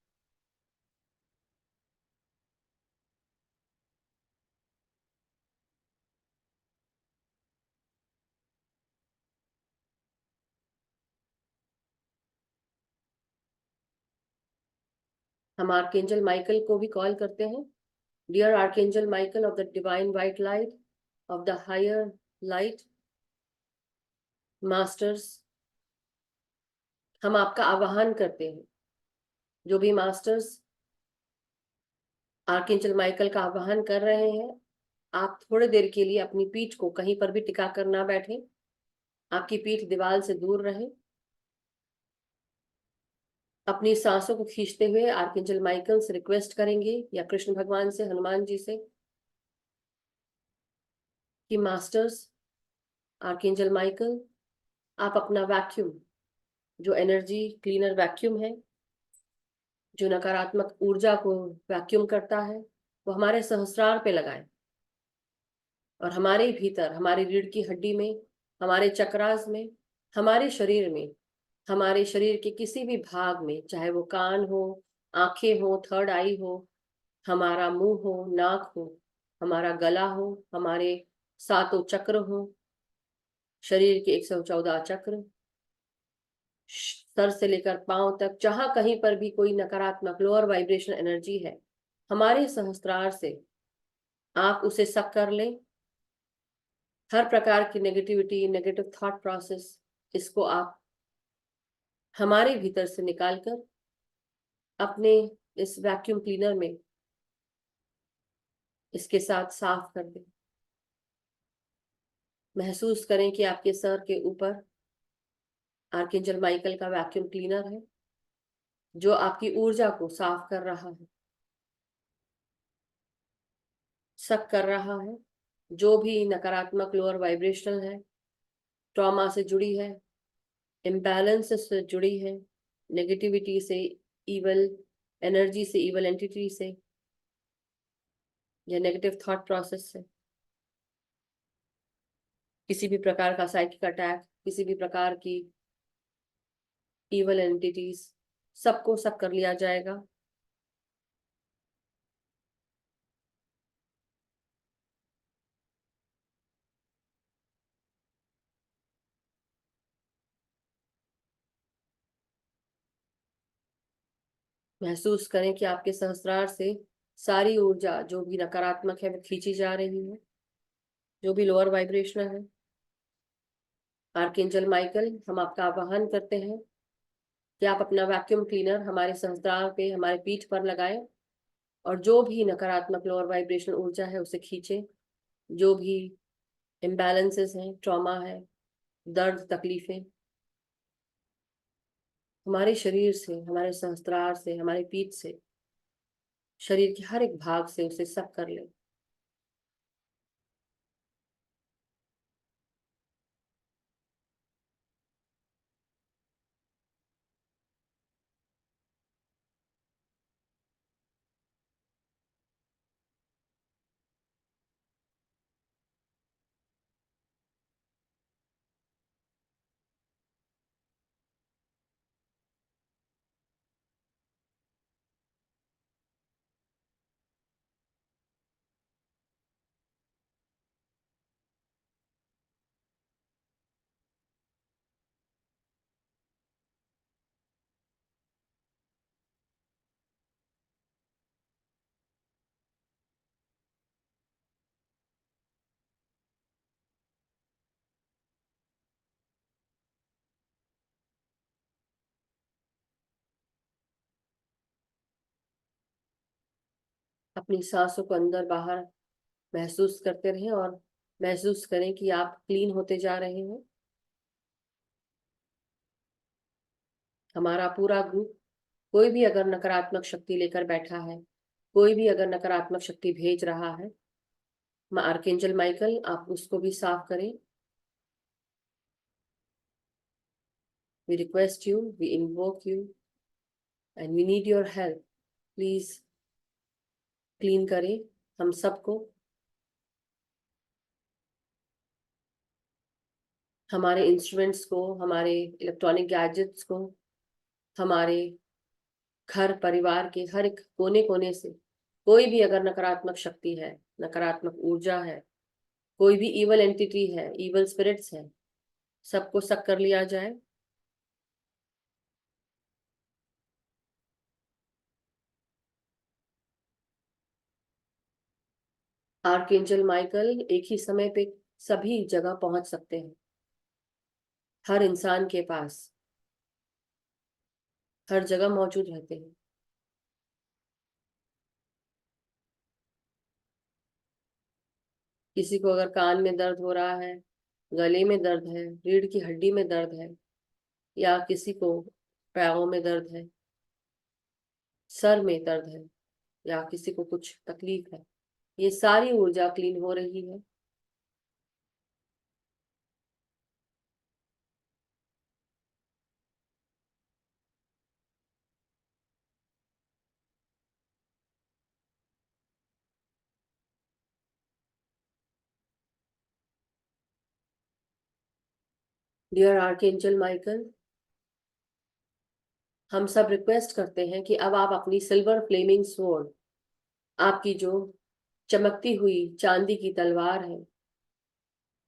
हम आर्कएंजल माइकल को भी कॉल करते हैं। Dear archangel Michael of the divine white light, of the higher light masters, हम आपका आवाहन करते हैं। जो भी मास्टर्स आर्कएंजल माइकल का आवाहन कर रहे हैं, आप थोड़ी देर के लिए अपनी पीठ को कहीं पर भी टिका कर ना बैठे। आपकी पीठ दीवार से दूर रहे। अपनी सांसों को खींचते हुए आर्कएंजल माइकल से रिक्वेस्ट करेंगे या कृष्ण भगवान से, हनुमान जी से, कि मास्टर्स आर्कएंजल माइकल, आप अपना वैक्यूम, जो एनर्जी क्लीनर वैक्यूम है, जो नकारात्मक ऊर्जा को वैक्यूम करता है, वो हमारे सहस्रार पे लगाएं और हमारे भीतर, हमारी रीढ़ की हड्डी में, हमारे चक्रास में, हमारे शरीर में, हमारे शरीर के किसी भी भाग में, चाहे वो कान हो, आंखें हो, थर्ड आई हो, हमारा मुंह हो, नाक हो, हमारा गला हो, हमारे सातों चक्र हो, शरीर के 114 चक्र, सर से लेकर पांव तक, जहां कहीं पर भी कोई नकारात्मक लोअर वाइब्रेशन एनर्जी है, हमारे सहस्त्रार से आप उसे सक कर लें। हर प्रकार की नेगेटिविटी, नेगेटिव थॉट प्रोसेस, इसको आप हमारे भीतर से निकालकर अपने इस वैक्यूम क्लीनर में इसके साथ साफ कर दें। महसूस करें कि आपके सर के ऊपर आर्कएंजल माइकल का वैक्यूम क्लीनर है जो आपकी ऊर्जा को साफ कर रहा है, सक कर रहा है। जो भी नकारात्मक लोअर वाइब्रेशनल है, ट्रॉमा से जुड़ी है, इम्बैलेंस से जुड़ी है, नेगेटिविटी से, इवल एनर्जी से, इवल एंटिटी से, या नेगेटिव थॉट प्रोसेस से, किसी भी प्रकार का साइकिक अटैक, किसी भी प्रकार की इवल एंटिटीज, सबको सब कर लिया जाएगा। महसूस करें कि आपके सहस्त्रार से सारी ऊर्जा जो भी नकारात्मक है वो खींची जा रही है, जो भी लोअर वाइब्रेशनल है। आर्कएंजल माइकल, हम आपका आह्वान करते हैं कि आप अपना वैक्यूम क्लीनर हमारे सहस्त्रार पे, हमारे पीठ पर लगाएं और जो भी नकारात्मक लोअर वाइब्रेशनल ऊर्जा है उसे खींचे। जो भी इम्बैलेंसेस हैं, ट्रॉमा है, दर्द, तकलीफें, हमारे शरीर से, हमारे सहस्त्रार से, हमारे पीठ से, शरीर के हर एक भाग से उसे सब कर ले। अपनी सांसों को अंदर बाहर महसूस करते रहें और महसूस करें कि आप क्लीन होते जा रहे हैं। हमारा पूरा ग्रुप, कोई भी अगर नकारात्मक शक्ति लेकर बैठा है, कोई भी अगर नकारात्मक शक्ति भेज रहा है, आर्कएंजल माइकल आप उसको भी साफ करें। We request you, we invoke you, and we need your help. Please clean करें हम सबको, हमारे इंस्ट्रूमेंट्स को, हमारे इलेक्ट्रॉनिक गैजेट्स को, हमारे घर परिवार के हर एक कोने कोने से। कोई भी अगर नकारात्मक शक्ति है, नकारात्मक ऊर्जा है, कोई भी इवल एंटिटी है, इवल स्पिरिट्स है, सबको सक कर लिया जाए। आर्कएंजल माइकल एक ही समय पे सभी जगह पहुंच सकते हैं, हर इंसान के पास, हर जगह मौजूद रहते हैं। किसी को अगर कान में दर्द हो रहा है, गले में दर्द है, रीढ़ की हड्डी में दर्द है, या किसी को पैरों में दर्द है, सर में दर्द है, या किसी को कुछ तकलीफ है, ये सारी ऊर्जा क्लीन हो रही है। डियर आर्कएंजल माइकल, हम सब रिक्वेस्ट करते हैं कि अब आप अपनी सिल्वर फ्लेमिंग स्वॉर्ड, आपकी जो चमकती हुई चांदी की तलवार है,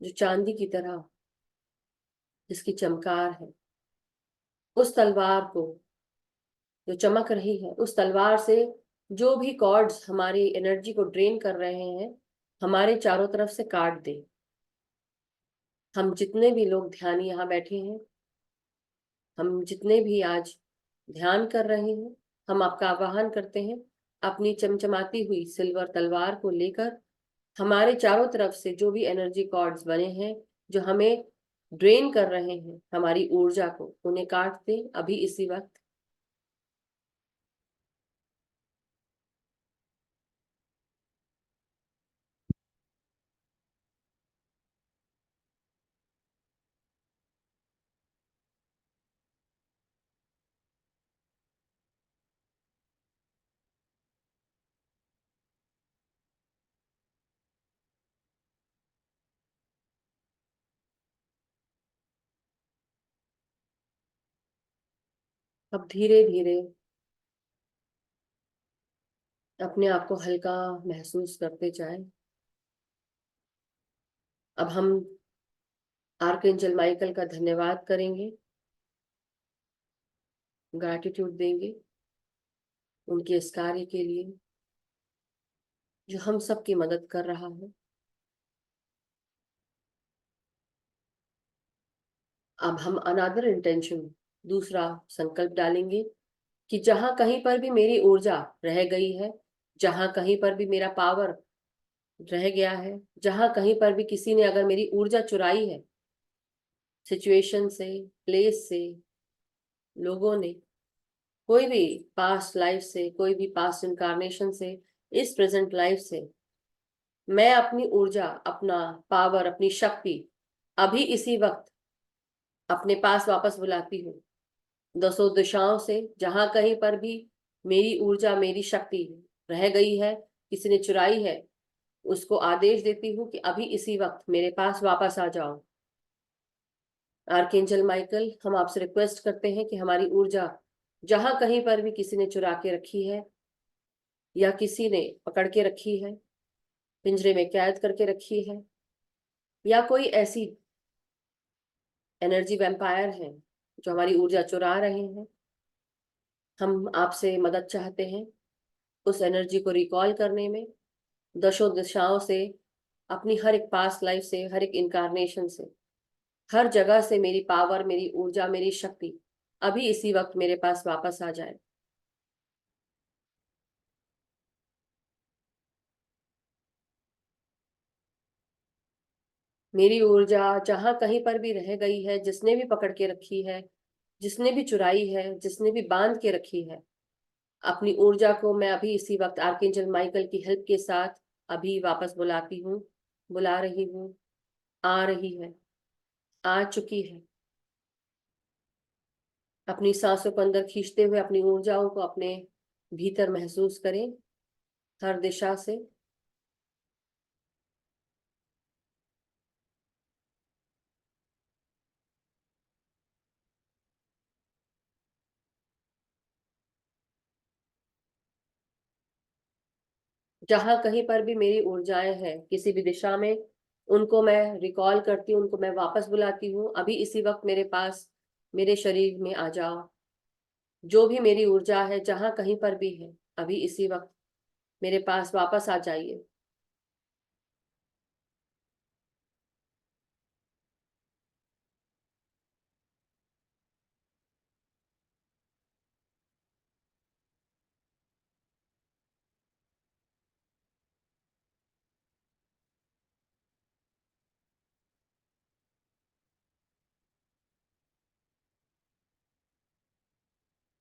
जो चांदी की तरह जिसकी चमकार है, उस तलवार को, जो चमक रही है, उस तलवार से जो भी कॉर्ड्स हमारी एनर्जी को ड्रेन कर रहे हैं, हमारे चारों तरफ से काट दे। हम जितने भी लोग ध्यान यहाँ बैठे हैं, हम जितने भी आज ध्यान कर रहे हैं, हम आपका आह्वान करते हैं, अपनी चमचमाती हुई सिल्वर तलवार को लेकर हमारे चारों तरफ से जो भी एनर्जी कॉर्ड्स बने हैं, जो हमें ड्रेन कर रहे हैं हमारी ऊर्जा को, उन्हें काट दें अभी इसी वक्त। अब धीरे धीरे अपने आप को हल्का महसूस करते जाएं। अब हम आर्कएंजल माइकल का धन्यवाद करेंगे, ग्रैटिट्यूड देंगे उनके इस कार्य के लिए जो हम सबकी मदद कर रहा है। अब हम अनदर इंटेंशन, दूसरा संकल्प डालेंगे कि जहां कहीं पर भी मेरी ऊर्जा रह गई है, जहां कहीं पर भी मेरा पावर रह गया है, जहां कहीं पर भी किसी ने अगर मेरी ऊर्जा चुराई है, सिचुएशन से, प्लेस से, लोगों ने, कोई भी पास्ट लाइफ से, कोई भी पास्ट इनकारनेशन से, इस प्रेजेंट लाइफ से, मैं अपनी ऊर्जा, अपना पावर, अपनी शक्ति अभी इसी वक्त अपने पास वापस बुलाती हूँ। दसों दिशाओं से जहां कहीं पर भी मेरी ऊर्जा, मेरी शक्ति रह गई है, किसी ने चुराई है, उसको आदेश देती हूँ कि अभी इसी वक्त मेरे पास वापस आ जाओ। आर्कएंजल माइकल, हम आपसे रिक्वेस्ट करते हैं कि हमारी ऊर्जा जहां कहीं पर भी किसी ने चुरा के रखी है, या किसी ने पकड़ के रखी है, पिंजरे में कैद करके रखी है, या कोई ऐसी एनर्जी वैम्पायर है जो हमारी ऊर्जा चुरा रहे हैं, हम आपसे मदद चाहते हैं उस एनर्जी को रिकॉल करने में। दशों दिशाओं से, अपनी हर एक पास्ट लाइफ से, हर एक इनकारनेशन से, हर जगह से मेरी पावर, मेरी ऊर्जा, मेरी शक्ति अभी इसी वक्त मेरे पास वापस आ जाए। मेरी ऊर्जा जहां कहीं पर भी रह गई है, जिसने भी पकड़ के रखी है, जिसने भी चुराई है, जिसने भी बांध के रखी है, अपनी ऊर्जा को मैं अभी इसी वक्त आर्कएंजल माइकल की हेल्प के साथ अभी वापस बुलाती हूँ, बुला रही हूँ। आ रही है, आ चुकी है। अपनी सांसों को अंदर खींचते हुए अपनी ऊर्जाओं को अपने भीतर महसूस करें, हर दिशा से। जहां कहीं पर भी मेरी ऊर्जाएं हैं किसी भी दिशा में, उनको मैं रिकॉल करती हूँ, उनको मैं वापस बुलाती हूँ। अभी इसी वक्त मेरे पास, मेरे शरीर में आ जाओ। जो भी मेरी ऊर्जा है जहां कहीं पर भी है, अभी इसी वक्त मेरे पास वापस आ जाइए।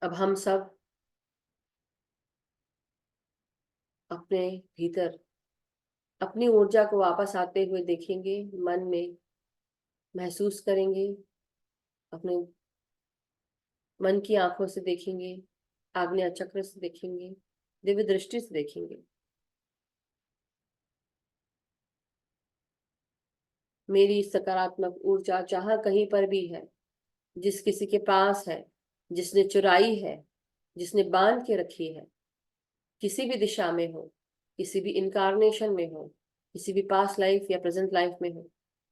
अब हम सब अपने भीतर अपनी ऊर्जा को वापस आते हुए देखेंगे, मन में महसूस करेंगे, अपने मन की आंखों से देखेंगे, आग्नेय चक्र से देखेंगे, दिव्य दृष्टि से देखेंगे। मेरी सकारात्मक ऊर्जा जहां कहीं पर भी है, जिस किसी के पास है, जिसने चुराई है, जिसने बांध के रखी है, किसी भी दिशा में हो, किसी भी इनकारनेशन में हो, किसी भी पास्ट लाइफ या प्रेजेंट लाइफ में हो,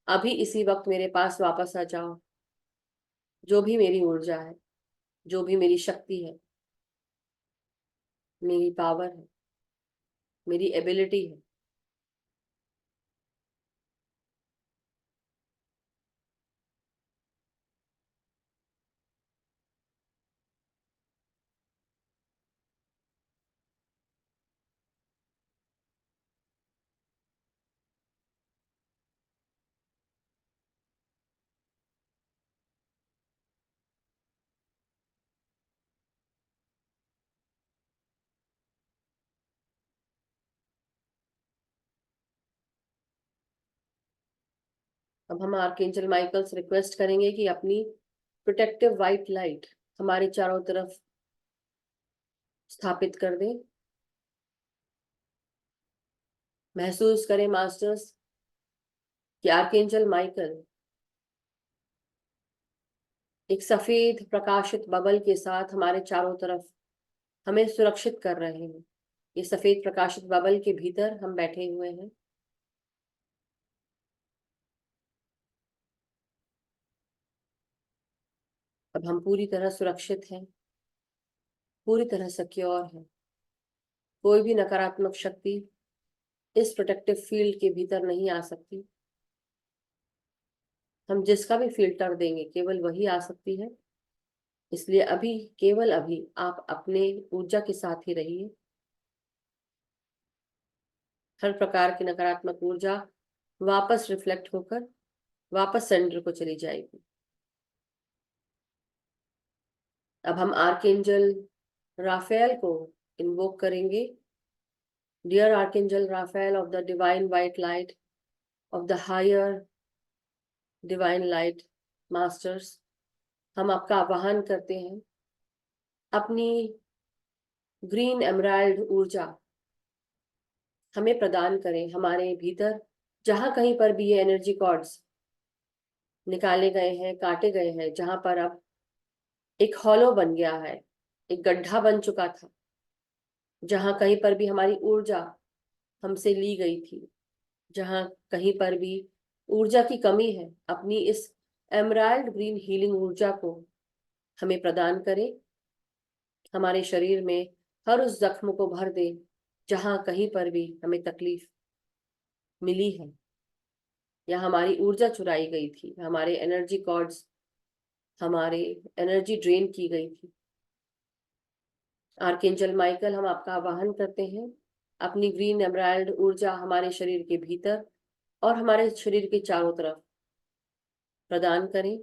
अभी इसी वक्त मेरे पास वापस आ जाओ। जो भी मेरी ऊर्जा है, जो भी मेरी शक्ति है, मेरी पावर है, मेरी एबिलिटी है, अब हम आर्कएंजल माइकल से रिक्वेस्ट करेंगे कि अपनी प्रोटेक्टिव व्हाइट लाइट हमारे चारों तरफ स्थापित कर दें। महसूस करें मास्टर्स कि आर्कएंजल माइकल एक सफेद प्रकाशित बबल के साथ हमारे चारों तरफ हमें सुरक्षित कर रहे हैं। ये सफेद प्रकाशित बबल के भीतर हम बैठे हुए हैं। अब हम पूरी तरह सुरक्षित हैं, पूरी तरह सिक्योर हैं। कोई भी नकारात्मक शक्ति इस प्रोटेक्टिव फील्ड के भीतर नहीं आ सकती। हम जिसका भी फिल्टर देंगे केवल वही आ सकती है। इसलिए अभी, केवल अभी आप अपने ऊर्जा के साथ ही रहिए। हर प्रकार की नकारात्मक ऊर्जा वापस रिफ्लेक्ट होकर वापस सेंटर को चली जाएगी। अब हम आर्कएंजल राफेल को इन्वोक करेंगे। Dear archangel Raphael of the divine white light of the higher divine light masters, हम आपका आह्वान करते हैं। अपनी ग्रीन एमराल्ड ऊर्जा हमें प्रदान करें। हमारे भीतर जहां कहीं पर भी ये एनर्जी कॉर्ड्स निकाले गए हैं, काटे गए हैं, जहां पर अब एक हॉलो बन गया है, एक गड्ढा बन चुका था, जहां कहीं पर भी हमारी ऊर्जा हमसे ली गई थी, जहां कहीं पर भी ऊर्जा की कमी है, अपनी इस एमराल्ड ग्रीन हीलिंग ऊर्जा को हमें प्रदान करें। हमारे शरीर में हर उस जख्म को भर दे जहां कहीं पर भी हमें तकलीफ मिली है या हमारी ऊर्जा चुराई गई थी, हमारे एनर्जी कॉर्ड्स, हमारी एनर्जी ड्रेन की गई थी। आर्कएंजल माइकल, हम आपका आह्वान करते हैं। अपनी ग्रीन एमराल्ड ऊर्जा हमारे शरीर के भीतर और हमारे शरीर के चारों तरफ प्रदान करें।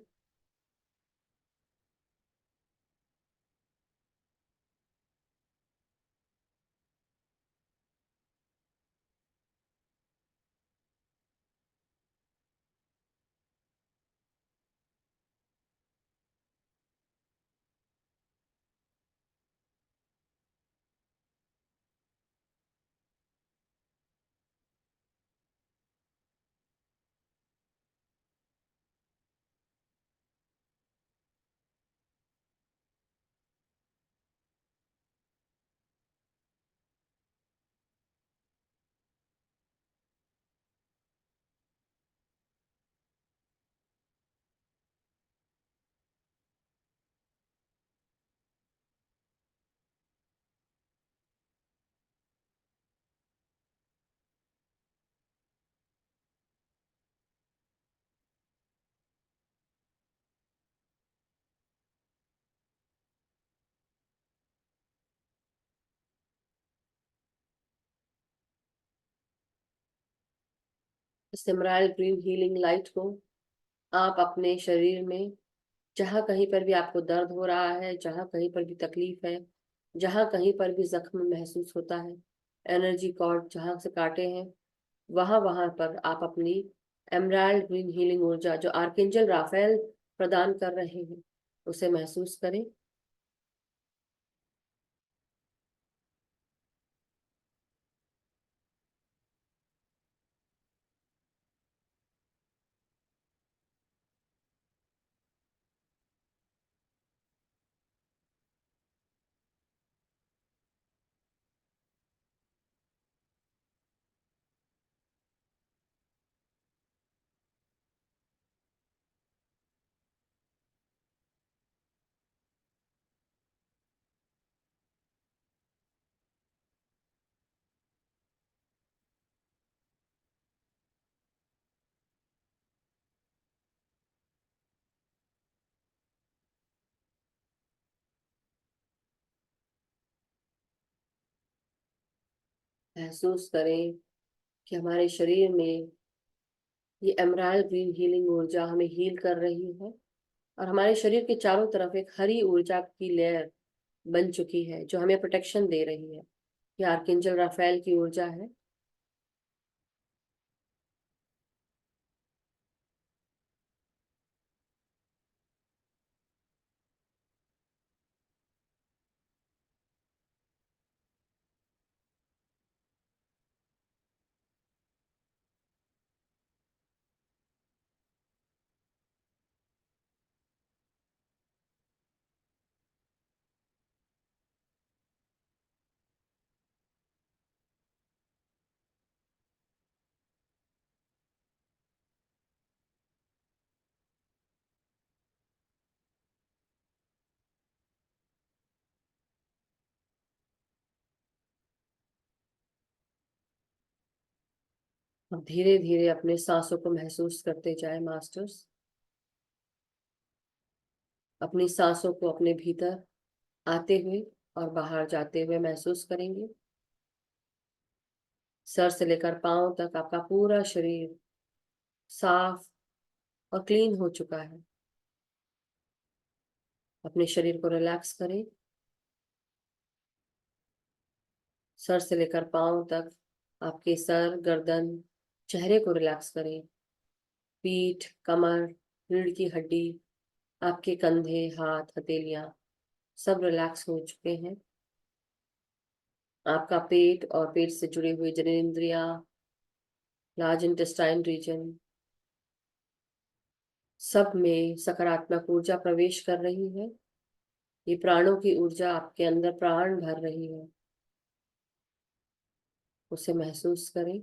इस एमराल्ड ग्रीन हीलिंग लाइट को आप अपने शरीर में जहां कहीं पर भी आपको दर्द हो रहा है, जहां कहीं पर भी तकलीफ है, जहां कहीं पर भी जख्म महसूस होता है, एनर्जी कॉर्ड जहां से काटे हैं, वहां वहां पर आप अपनी एमराल्ड ग्रीन हीलिंग ऊर्जा जो आर्कएंजल राफेल प्रदान कर रहे हैं उसे महसूस करें। महसूस करें कि हमारे शरीर में ये एमराल्ड ग्रीन हीलिंग ऊर्जा हमें हील कर रही है और हमारे शरीर के चारों तरफ एक हरी ऊर्जा की लेयर बन चुकी है जो हमें प्रोटेक्शन दे रही है। ये आर्कएंजल राफेल की ऊर्जा है। अब धीरे धीरे अपने सांसों को महसूस करते जाए मास्टर्स। अपनी सांसों को अपने भीतर आते हुए और बाहर जाते हुए महसूस करेंगे। सर से लेकर पांव तक आपका पूरा शरीर साफ और क्लीन हो चुका है। अपने शरीर को रिलैक्स करें। सर से लेकर पांव तक आपके सर, गर्दन, चेहरे को रिलैक्स करें। पीठ, कमर, रीढ़ की हड्डी, आपके कंधे, हाथ, हथेलियां सब रिलैक्स हो चुके हैं। आपका पेट और पेट से जुड़े हुए जननेंद्रियां, लार्ज इंटेस्टाइन रीजन, सब में सकारात्मक ऊर्जा प्रवेश कर रही है। ये प्राणों की ऊर्जा आपके अंदर प्राण भर रही है, उसे महसूस करें।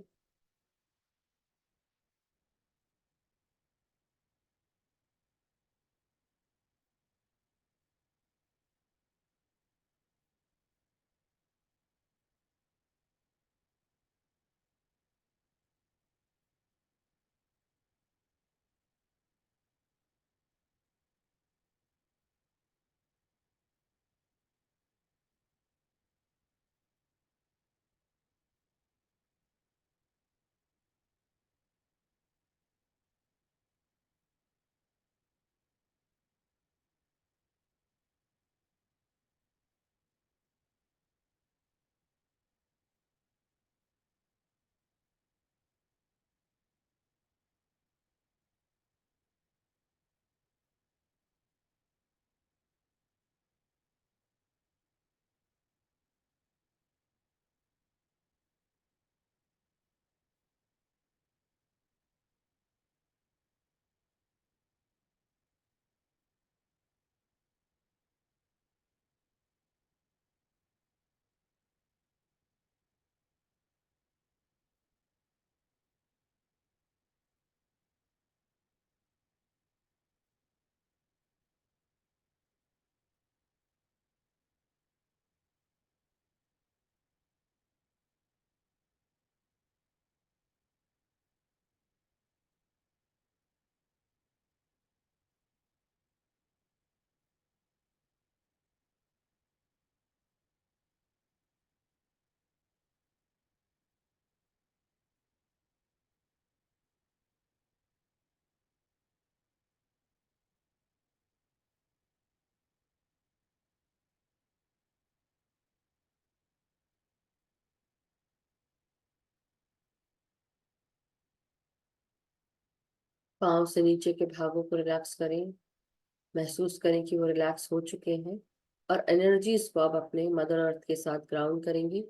पाँव से नीचे के भागों को रिलैक्स करें। महसूस करें कि वो रिलैक्स हो चुके हैं और एनर्जीज को अब अपने मदर अर्थ के साथ ग्राउंड करेंगी।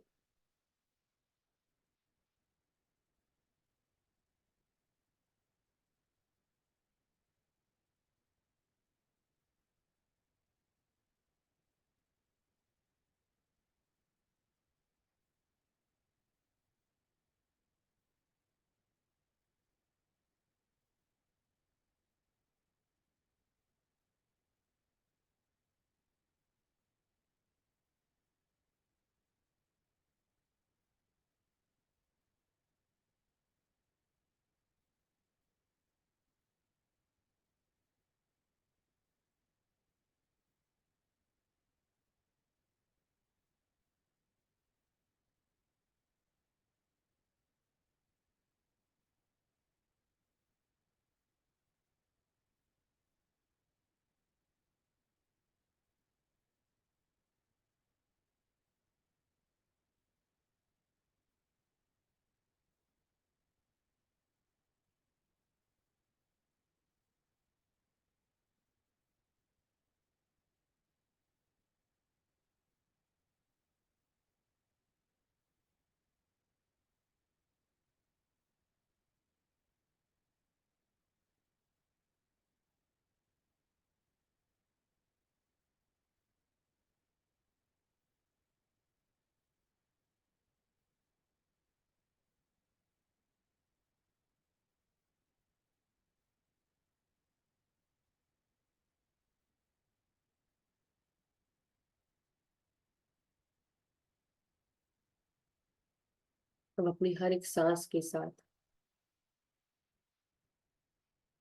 अब अपनी हर एक सांस के साथ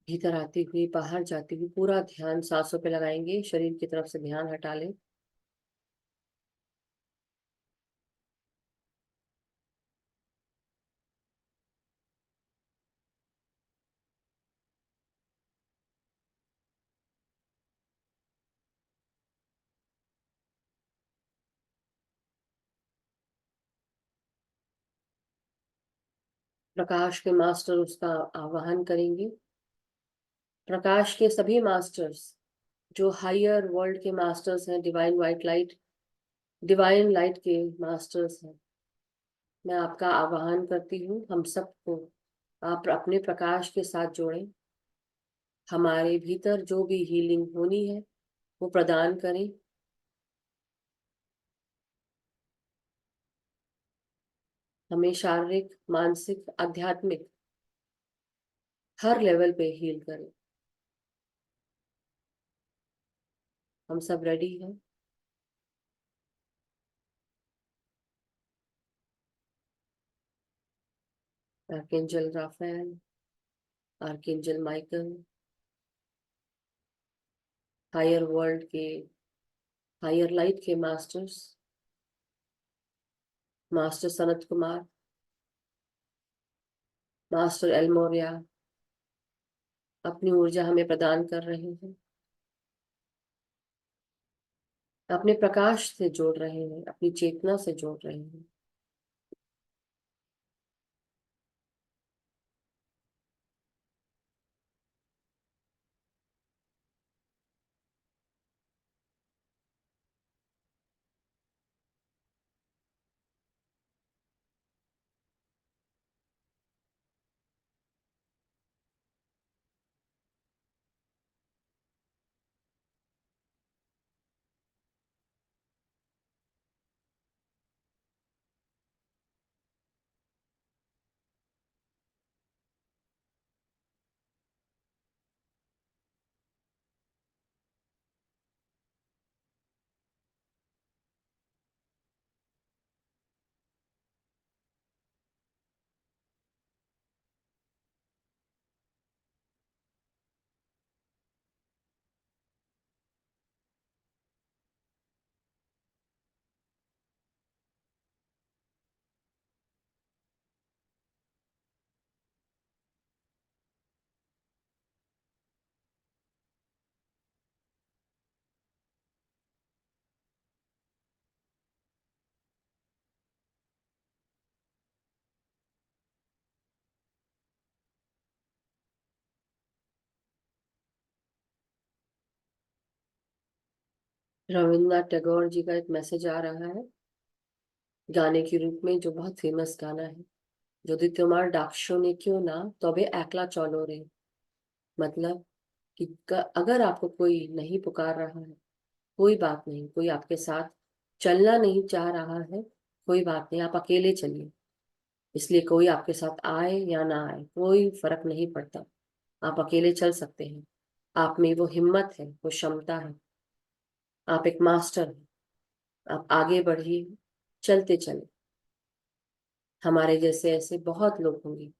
भीतर आती हुई बाहर जाती हुई पूरा ध्यान सांसों पे लगाएंगे, शरीर की तरफ से ध्यान हटा लें। प्रकाश के मास्टर उसका आवाहन करेंगे। प्रकाश के सभी मास्टर्स जो हायर वर्ल्ड के मास्टर्स हैं, डिवाइन लाइट के मास्टर्स हैं, मैं आपका आवाहन करती हूँ। हम सबको आप अपने प्रकाश के साथ जोड़ें। हमारे भीतर जो भी हीलिंग होनी है वो प्रदान करें। हमें शारीरिक, मानसिक, आध्यात्मिक हर लेवल पे हील करें। हम सब रेडी हैं। Archangel Raphael, archangel Michael, higher world के, हायर लाइट के masters, master Sanat Kumar, master El Morya अपनी ऊर्जा हमें प्रदान कर रहे हैं, अपने प्रकाश से जोड़ रहे हैं, अपनी चेतना से जोड़ रहे हैं। रविन्द्रनाथ टैगोर जी का एक मैसेज आ रहा है गाने के रूप में, जो बहुत फेमस गाना है। যদি তোমার ডাক শুনে क्यों ना तबे একলা चलो रे। मतलब कि अगर आपको कोई नहीं पुकार रहा है, कोई बात नहीं, कोई आपके साथ चलना नहीं चाह रहा है, कोई बात नहीं, आप अकेले चलिए। इसलिए कोई आपके साथ आए या ना आए कोई फर्क नहीं पड़ता, आप अकेले चल सकते हैं। आप में वो हिम्मत है, वो क्षमता है। आप एक मास्टर हैं। आप आगे बढ़िए, चलते चले। हमारे जैसे ऐसे बहुत लोग होंगे,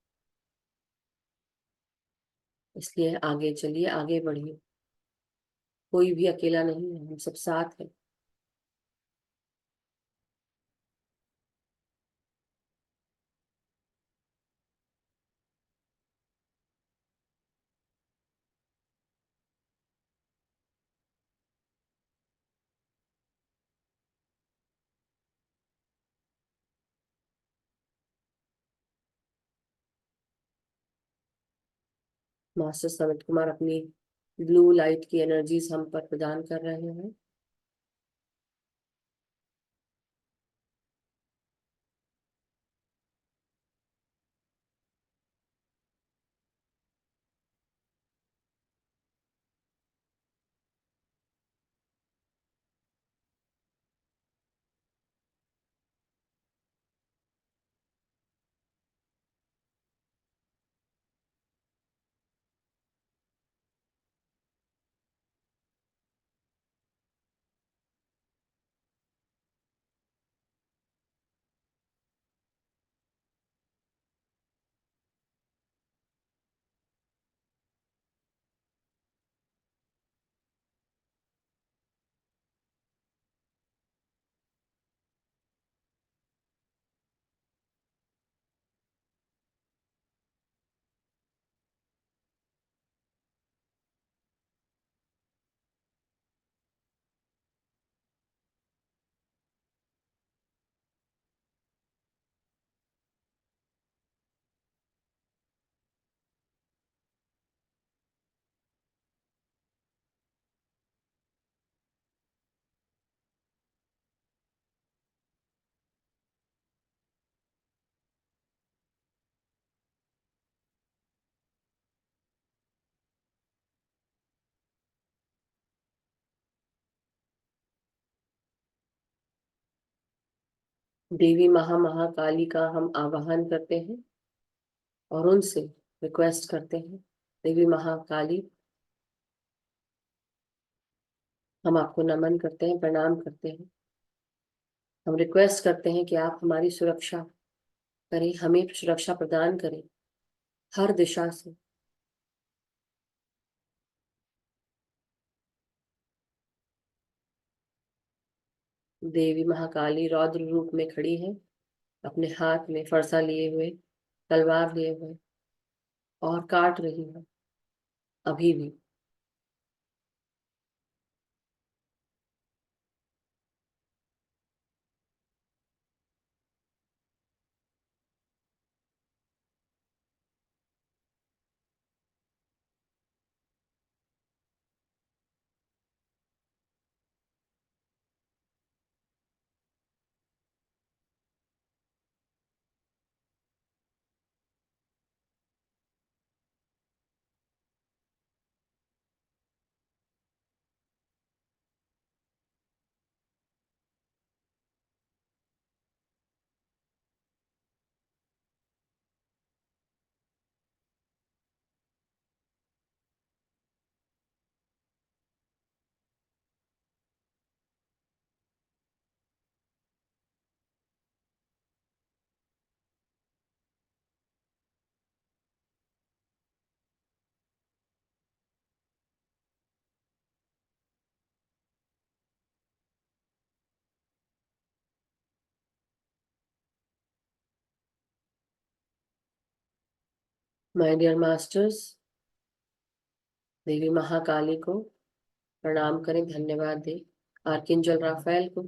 इसलिए आगे चलिए, आगे बढ़िए। कोई भी अकेला नहीं है, हम सब साथ हैं। मास्टर सनत कुमार अपनी ब्लू लाइट की एनर्जीज हम पर प्रदान कर रहे हैं। देवी महाकाली का हम आवाहन करते हैं और उनसे रिक्वेस्ट करते हैं, देवी महाकाली, हम आपको नमन करते हैं, प्रणाम करते हैं। हम रिक्वेस्ट करते हैं कि आप हमारी सुरक्षा करें, हमें सुरक्षा प्रदान करें हर दिशा से। देवी महाकाली रौद्र रूप में खड़ी है, अपने हाथ में फरसा लिए हुए, तलवार लिए हुए, और काट रही है अभी भी। माय डियर मास्टर्स, देवी महाकाली को प्रणाम करें, धन्यवाद दें। आर्किंजल राफेल को,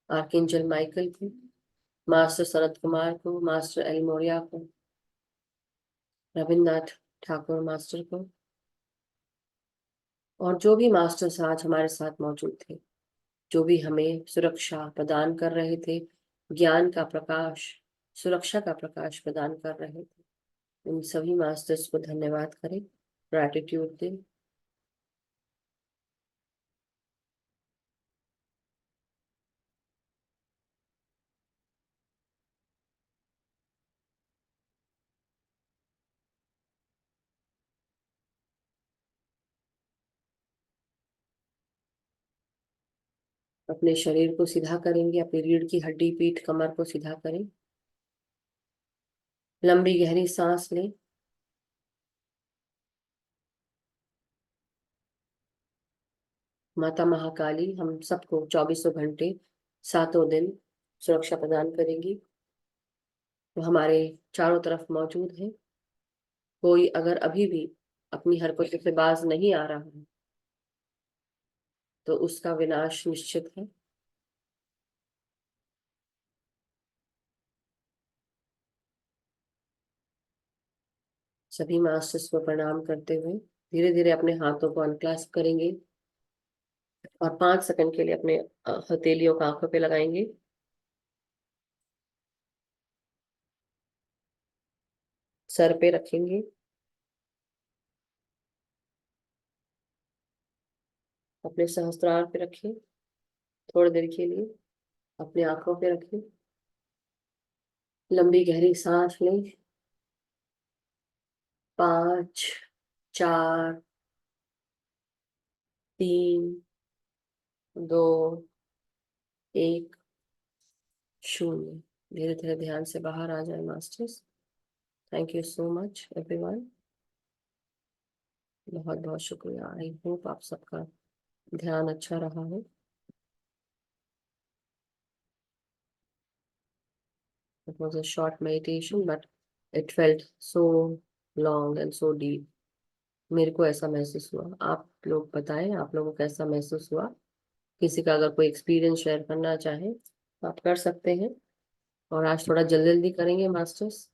आर्किंजल माइकल को, मास्टर सनत कुमार को, मास्टर एलमोरिया को, रविन्द्रनाथ ठाकुर मास्टर को, और जो भी मास्टर्स आज हमारे साथ मौजूद थे, जो भी हमें सुरक्षा प्रदान कर रहे थे, ज्ञान का प्रकाश, सुरक्षा का प्रकाश प्रदान कर रहे थे, उन सभी मास्टर्स को धन्यवाद करें, ग्रैटिट्यूड दें। अपने शरीर को सीधा करेंगे, अपनी रीढ़ की हड्डी, पीठ, कमर को सीधा करें। लंबी गहरी सांस लें। माता महाकाली हम सबको 24 घंटे 7 दिन सुरक्षा प्रदान करेंगी। वो हमारे चारों तरफ मौजूद है। कोई अगर अभी भी अपनी हरकतों से बाज नहीं आ रहा है तो उसका विनाश निश्चित है। सभी मास्टर्स को प्रणाम करते हुए धीरे धीरे अपने हाथों को अनक्लास्प करेंगे और 5 सेकंड के लिए अपने हथेलियों को आंखों पे लगाएंगे। सर पे रखेंगे, अपने सहस्त्रार पे रखें, थोड़ी देर के लिए अपने आंखों पे रखें। लंबी गहरी सांस लें। 5, 4, 3, 2, 1, 0। धीरे धीरे ध्यान से बाहर आ जाए masters. Thank you so much everyone, बहुत बहुत शुक्रिया। आई होप आप सबका ध्यान अच्छा रहा हो। It was a short meditation, but it felt so long and so deep. मेरे को ऐसा महसूस हुआ। आप लोग बताएं, आप लोगों को कैसा महसूस हुआ? किसी का अगर कोई एक्सपीरियंस शेयर करना चाहे तो आप कर सकते हैं। और आज थोड़ा जल्दी जल्दी करेंगे मास्टर्स,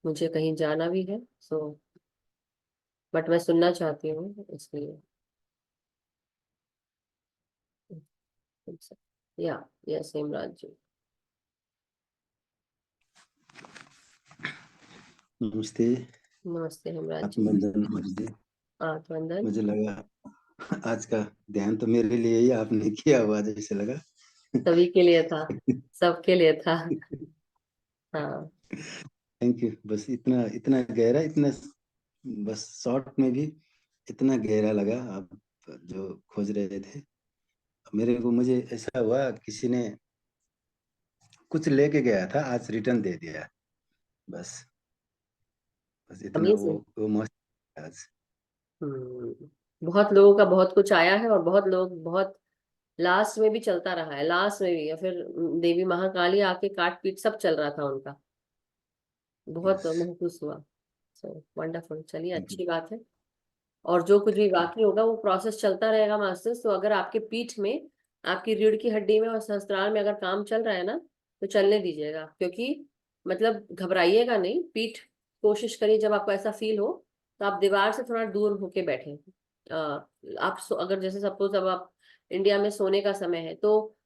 मुझे कहीं जाना भी है, सो बट मैं सुनना चाहती हूँ इसलिए। या यस हेमराज जी। नमस्ते। नमस्ते हेमराज जी। आत्मबंधन जी। आत्मबंधन। मुझे लगा आज का ध्यान तो मेरे लिए ही आपने किया हुआ जैसे लगा। सभी के लिए था, सबके लिए था। हाँ, थैंक यू। बस इतना इतना गहरा, इतना बस शॉर्ट में भी इतना गहरा लगा आप जो खोज रहे थे। मेरे को मुझे ऐसा हुआ किसी ने कुछ लेके गया था, आज रिटर्न दे दिया। बस बस इतना अमेजिंग। वो मस्त आज। बहुत लोगों का बहुत कुछ आया है, और बहुत लोग बहुत लास्ट में भी चलता रहा है, लास्ट में भी, या फिर देवी महाकाली आके काट पीट सब चल रहा था उनका। बहुत यस, महसूस हुआ। सो वंडरफुल, चलिए थैंक यू। अच्छी बात है। और जो कुछ भी थैंक यू। बाकी होगा वो प्रोसेस चलता रहेगा मास्टर्स। तो अगर आपके पीठ में, आपकी रीढ़ की हड्डी में और सहस्त्रार में अगर काम चल रहा है ना, तो चलने दीजिएगा, क्योंकि मतलब घबराइएगा नहीं। पीठ, कोशिश करिए जब आपको ऐसा फील हो तो आप दीवार से थोड़ा दूर होके बैठें। अगर जैसे सपोज अब आप इंडिया में सोने का समय है, तो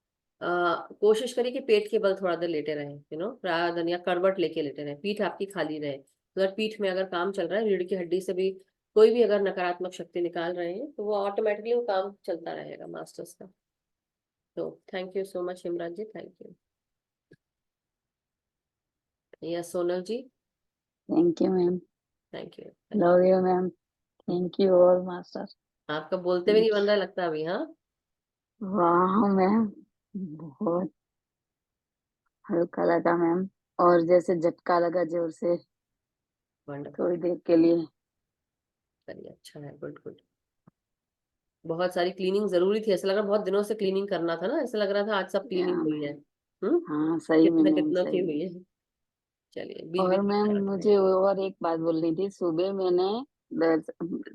कोशिश करिए कि पेट के बल थोड़ा देर लेटे रहें, rather than, या करवट लेके लेटे रहें, पीठ आपकी खाली रहे। अगर पीठ में अगर काम चल रहा है, रीढ़ की हड्डी से भी कोई भी अगर नकारात्मक शक्ति निकाल रहे हैं, तो वो ऑटोमेटिकली वो काम चलता रहेगा मास्टर्स का। तो thank you so much Imran ji, thank you. Yes Sonal ji. Thank you ma'am. Thank you. Love you ma'am. Thank you all master. आपका बोलते भी नहीं बन रहा लगता अभी, हाँ। वाह मैम, बहुत हल्का लगा मैम, और जैसे झटका लगा जोर से वंडरफुल। थोड़ी देर के लिए। चलिए अच्छा है, गुड गुड। बहुत सारी क्लीनिंग जरूरी थी, ऐसा लग रहा बहुत दिनों से क्लीनिंग करना था ना, ऐसा लग रहा था आज सब या क्लीनिंग हुई है। मैम, हाँ सही में कितना मैम, कितना की सही हुई में। है। चलिए बीच और बीच में मैम ध्यान रहे। मुझे और एक बात बोलनी थी। सुबह मैंने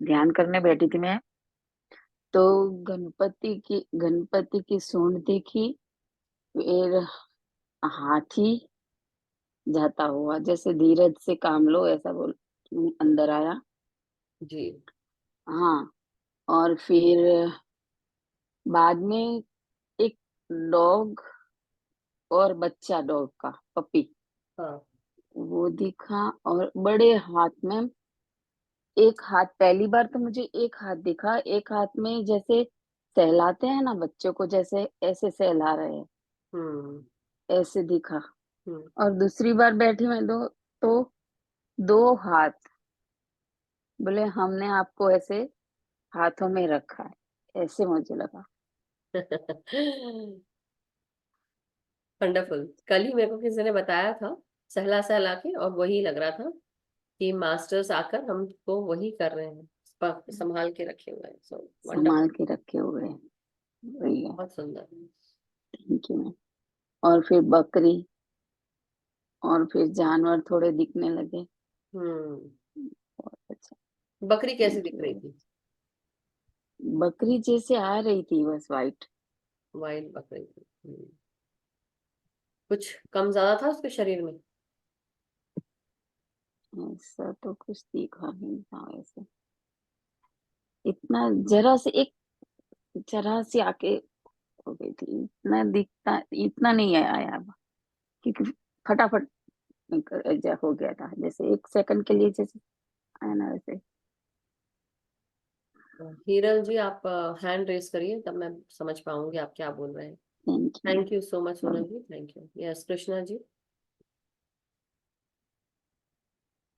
ध्यान करने बैठी थी मैं, तो गणपति की सूंड देखी, फिर हाथी जाता हुआ, जैसे धीरज से काम लो ऐसा बोल अंदर आया। जी। हाँ, और फिर बाद में एक डॉग और बच्चा, डॉग का पपी, हाँ। वो दिखा। और बड़े हाथ में, एक हाथ, पहली बार तो मुझे एक हाथ दिखा, एक हाथ में जैसे सहलाते हैं ना बच्चों को, जैसे ऐसे सहला रहे हैं, हम्म। ऐसे दिखा। हम्म। और दूसरी बार बैठी मैं तो दो हाथ, बोले हमने आपको ऐसे हाथों में रखा है, ऐसे मुझे लगा। वंडरफुल। कल ही मेरे को किसी ने बताया था, सहला सहला के, और वही लग रहा था कि मास्टर्स आकर हमको वही कर रहे हैं, संभाल के रखे हुए हैं। सो संभाल वंडरफुल। के रखे हुए हैं, वही है। बहुत सुंदर। Thank you ma'am. और फिर बकरी, और फिर जानवर थोड़े दिखने लगे। हम्म। बहुत अच्छा। बकरी कैसी थैंक दिख रही यू। थी? बकरी जैसे आ रही थी, बस वाइट। वाइल्ड बकरी थी। कुछ कम ज्यादा था उसके शरीर में? ऐसा तो कुछ दिखा नहीं था वैसे, इतना जरा से, एक जरा सी आके हो गई थी, इतना दिखता, इतना नहीं आया, क्योंकि फटाफट हो गया था, जैसे एक सेकंड के लिए जैसे आया ना वैसे। हीरल जी, आप हैंड रेस करिए, तब मैं समझ पाऊंगी आप क्या बोल रहे हैं। Thank you. Thank you so much Sonal ji, thank you. Yes Krishna ji.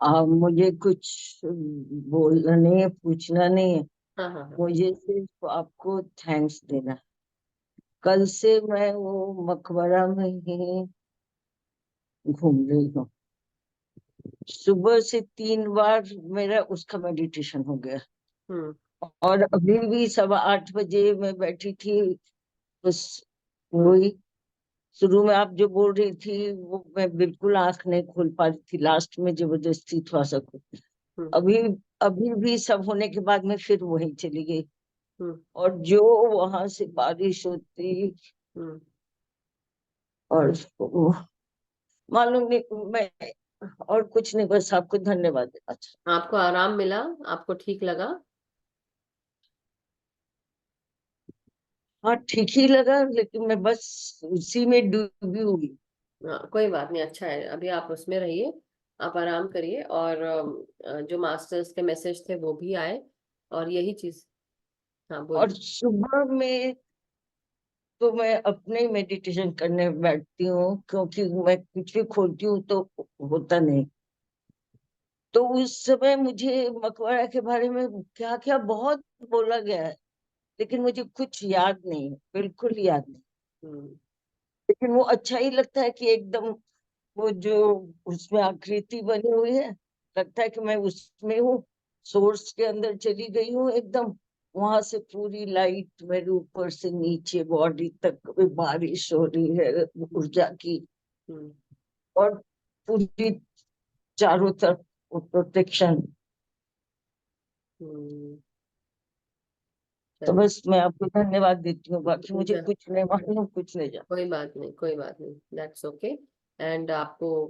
मुझे कुछ बोलना नहीं है, पूछना नहीं है। हाँ हाँ हाँ। मुझे सिर्फ आपको थैंक्स देना है। कल से मैं वो मकबरा में ही घूम रही हूँ। सुबह से 3 बार मेरा उसका मेडिटेशन हो गया। हम्म। और अभी भी 8:15 मैं बैठी थी, बस हम्म। वही शुरू में आप जो बोल रही थी वो मैं बिल्कुल आंख नहीं खोल पा रही थी, लास्ट में जबरदस्ती थोड़ा सा खोल। हम्म। अभी अभी भी सब होने के बाद मैं फिर वहीं चली गई। हम्म। और जो वहां से बारिश होती, हम्म। और वो, मालूम नहीं मैं, और कुछ नहीं, बस आपको धन्यवाद देना चाहती आपको आराम मिला? आपको ठीक लगा? हूँ। हाँ ठीक ही लगा, लेकिन मैं बस उसी में डूबी हुई। हाँ, कोई बात नहीं, अच्छा है, अभी आप उसमें रहिए, आप आराम करिए। और जो मास्टर्स के मैसेज थे वो भी आए, और यही चीज। हाँ और बोलिए। सुबह में तो मैं अपने ही मेडिटेशन करने बैठती हूँ, क्योंकि मैं कुछ भी खोलती हूँ तो होता नहीं। तो उस समय मुझे मकबरा के बारे में क्या क्या बहुत बोला गया है, लेकिन मुझे कुछ याद नहीं है, बिल्कुल याद नहीं। हम्म, लेकिन वो अच्छा ही लगता है कि एकदम वो जो उसमें आकृति बनी हुई है, लगता है कि मैं उसमें हूँ, सोर्स के अंदर चली गई हूँ एकदम। वहां से पूरी लाइट मेरे ऊपर से नीचे बॉडी तक बारिश हो रही है ऊर्जा की, हम्म, और पूरी चारों तरफ प्रोटेक्शन। हम्म, तो चलो, बस मैं आपको धन्यवाद देती हूँ, बाकी मुझे मैं कुछ नहीं मालूम, कुछ नहीं जाना। कोई बात नहीं, कोई बात नहीं, दैट्स ओके। एंड आपको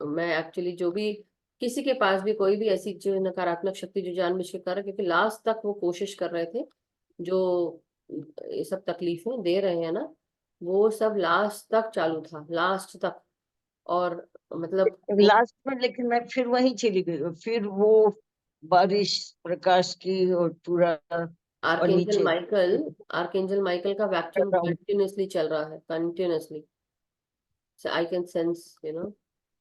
मैं एक्चुअली जो भी किसी के पास भी कोई भी ऐसी जो नकारात्मक शक्ति जो जानबूझ के कर रहा है, क्योंकि लास्ट तक वो कोशिश कर रहे थे, जो ये सब तकलीफें दे रहे हैं ना, वो सब लास्ट तक चालू था, लास्ट तक। और मतलब वो लास्ट में लेकिन मैं फिर वहीं चली गई, फिर वो बारिश प्रकाश की और पूरा, और आर्कएंजल नीचे माइकल आर्कएंजल माइकल का वैक्यूम around। कंटिन्यूअसली चल रहा है, कंटिन्यूअसली, आई कैन सेंस,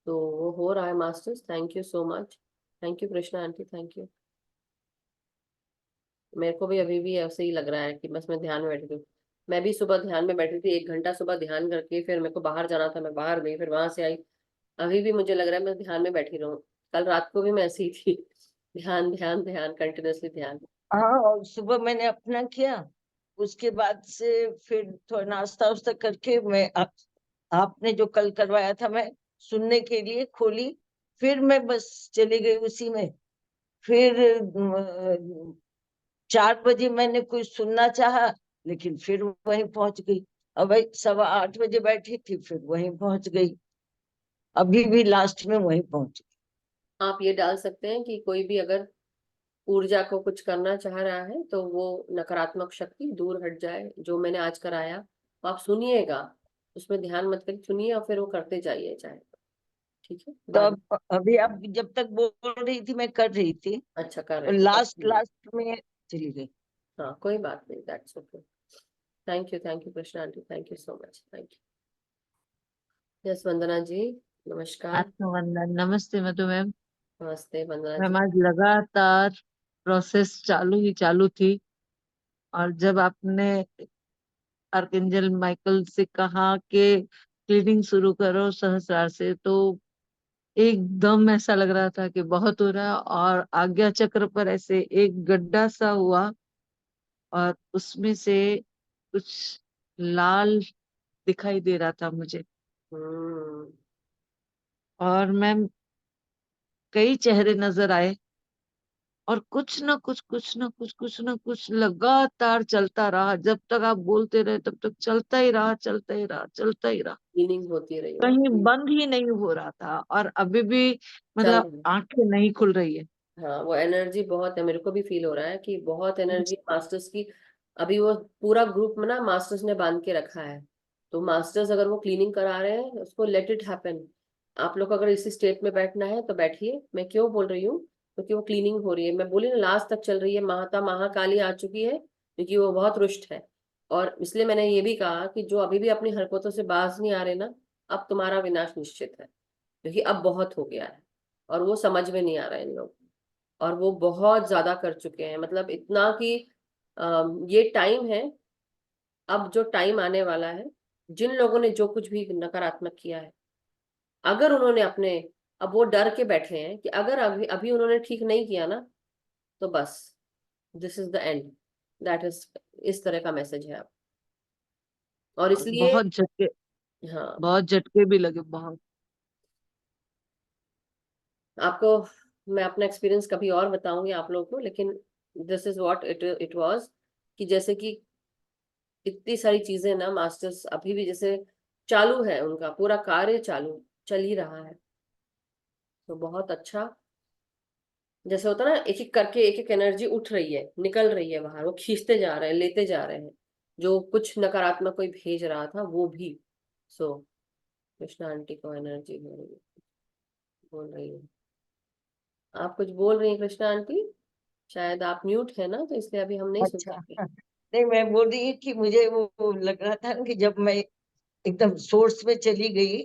तो वो हो रहा है masters. Thank you so much, thank you Krishna aunty, thank you. मेरे को भी अभी भी ऐसे ही लग रहा है कि बस मैं ध्यान में बैठी थी। मैं भी सुबह ध्यान में बैठी थी, 1 घंटा सुबह ध्यान करके फिर मेरे को बाहर जाना था, मैं बाहर गई, फिर वहां से आई। अभी भी मुझे लग रहा है मैं ध्यान में बैठी रहूं। कल रात को भी मैं ऐसी ही थी, ध्यान ध्यान ध्यान, कंटिन्यूअसली ध्यान। हाँ, और सुबह मैंने अपना किया, उसके बाद से फिर थोड़ा नाश्ता वास्ता करके मैं आपने जो कल करवाया था, मैं सुनने के लिए खोली, फिर मैं बस चली गई उसी में। फिर 4 बजे मैंने कुछ सुनना चाहा, लेकिन फिर वहीं पहुंच गई। अब भाई 8:15 बैठी थी, फिर वहीं पहुंच गई, अभी भी लास्ट में वहीं पहुंच आप ये डाल सकते हैं कि कोई भी अगर ऊर्जा को कुछ करना चाह रहा है तो वो नकारात्मक शक्ति दूर हट जाए। जो मैंने आज कराया तो आप सुनिएगा, उसमें ध्यान मत करिए, सुनिए और फिर वो करते जाइए चाहे। ठीक है, तो बाद अब अभी आप जब तक बोल रही थी मैं कर रही थी, अच्छा कर और रहे थे तब लास्ट सुनिए। लास्ट में चली गई। हाँ कोई बात नहीं, that's okay. Thank you Krishna aunty, thank you so much, thank you. Yes Vandana ji, नमस्कार। अच्छा वंदन, नमस्ते मधु मैम। नमस्ते वंदना मैम जी। आज लगातार प्रोसेस चालू ही चालू थी, और जब आपने आर्कएंजल माइकल से कहा कि क्लीनिंग शुरू करो सहस्रार से, तो एकदम ऐसा लग रहा था कि बहुत हो रहा है, और आज्ञा चक्र पर ऐसे एक गड्ढा सा हुआ, और उसमें से कुछ लाल दिखाई दे रहा था मुझे। हम्म, और मैम कई चेहरे नजर आए, और कुछ न कुछ लगातार चलता रहा। जब तक आप बोलते रहे तब तक चलता ही रहा, चलता ही रहा, चलता ही रहा। क्लीनिंग होती रही ना। कहीं बंद ही नहीं हो रहा था, और अभी भी चल मतलब रही है। आंखें नहीं खुल रही है। हाँ वो एनर्जी बहुत है, मेरे को भी फील हो रहा है कि बहुत एनर्जी मास्टर्स की। अभी वो पूरा ग्रुप में ना मास्टर्स ने बांध के रखा है, तो मास्टर्स अगर वो क्लीनिंग करा रहे हैं उसको लेट इट हैपन। आप लोग को अगर इसी स्टेट में बैठना है तो बैठिए। मैं क्यों बोल रही हूँ, क्योंकि वो क्लीनिंग हो रही है, मैं बोली ना लास्ट तक चल रही है। माता महाकाली आ चुकी है, क्योंकि वो बहुत रुष्ट है। और इसलिए मैंने ये भी कहा कि जो अभी भी अपनी हरकतों से बाज नहीं आ रहे ना, अब तुम्हारा विनाश निश्चित है, क्योंकि अब बहुत हो गया है। और वो समझ में नहीं आ रहा है इन लोग, और वो बहुत ज्यादा कर चुके हैं, मतलब इतना कि ये टाइम है, अब जो टाइम आने वाला है, जिन लोगों ने जो कुछ भी नकारात्मक किया है, अगर उन्होंने अपने, अब वो डर के बैठे हैं कि अगर अभी अभी उन्होंने ठीक नहीं किया ना, तो बस this is the end, that is, इस तरह का मैसेज है अब। और इसलिए बहुत झटके, हाँ, बहुत झटके भी लगे बहुत। आपको मैं अपना एक्सपीरियंस कभी और बताऊंगी आप लोगों को, लेकिन this is what it was, कि जैसे कि इतनी सारी चीजें ना मास्टर्स अभी भी जैसे चालू है, उनका पूरा कार्य चालू चल ही रहा है। तो बहुत अच्छा, जैसे होता है ना, एक एक करके एक एक एनर्जी उठ रही है, निकल रही है बाहर, वो खींचते जा रहे हैं, लेते जा रहे हैं। जो कुछ नकारात्मक कोई भेज रहा था वो भी। सो कृष्णा आंटी को एनर्जी हो रही है, बोल रही है। आप कुछ बोल रही हैं कृष्णा आंटी, शायद आप म्यूट है ना, तो इसलिए अभी हम नहीं सुन अच्छा, सकते। नहीं, मैं बोल रही हूँ कि मुझे वो लग रहा था कि जब मैं एकदम सोर्स में चली गई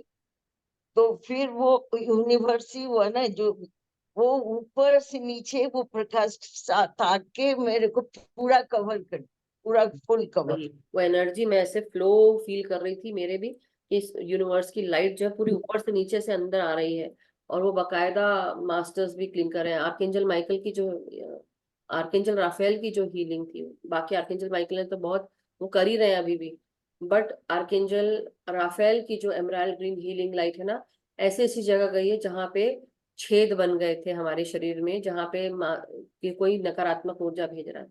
तो फिर वो यूनिवर्स ही हुआ ना, जो वो ऊपर से नीचे वो प्रकाश साथ आके मेरे को पूरा कवर कर, पूरा फुल कवर। वही वो एनर्जी मैं ऐसे फ्लो फील कर रही थी मेरे भी, कि इस यूनिवर्स की लाइट जो है पूरी ऊपर से नीचे से अंदर आ रही है। और वो बकायदा मास्टर्स भी क्लीन कर रहे हैं। आर्कएंजल माइकल की जो आर्कएंजल राफेल की जो हीलिंग थी, बाकी आर्कएंजल माइकल ने तो बहुत वो कर ही रहे हैं अभी भी, बट आर्कएंजल राफेल की जो एमराल्ड ग्रीन हीलिंग लाइट है ना, ऐसी ऐसी जगह गई है जहाँ पे छेद बन गए थे हमारे शरीर में, जहाँ पे कि कोई नकारात्मक ऊर्जा भेज रहा है,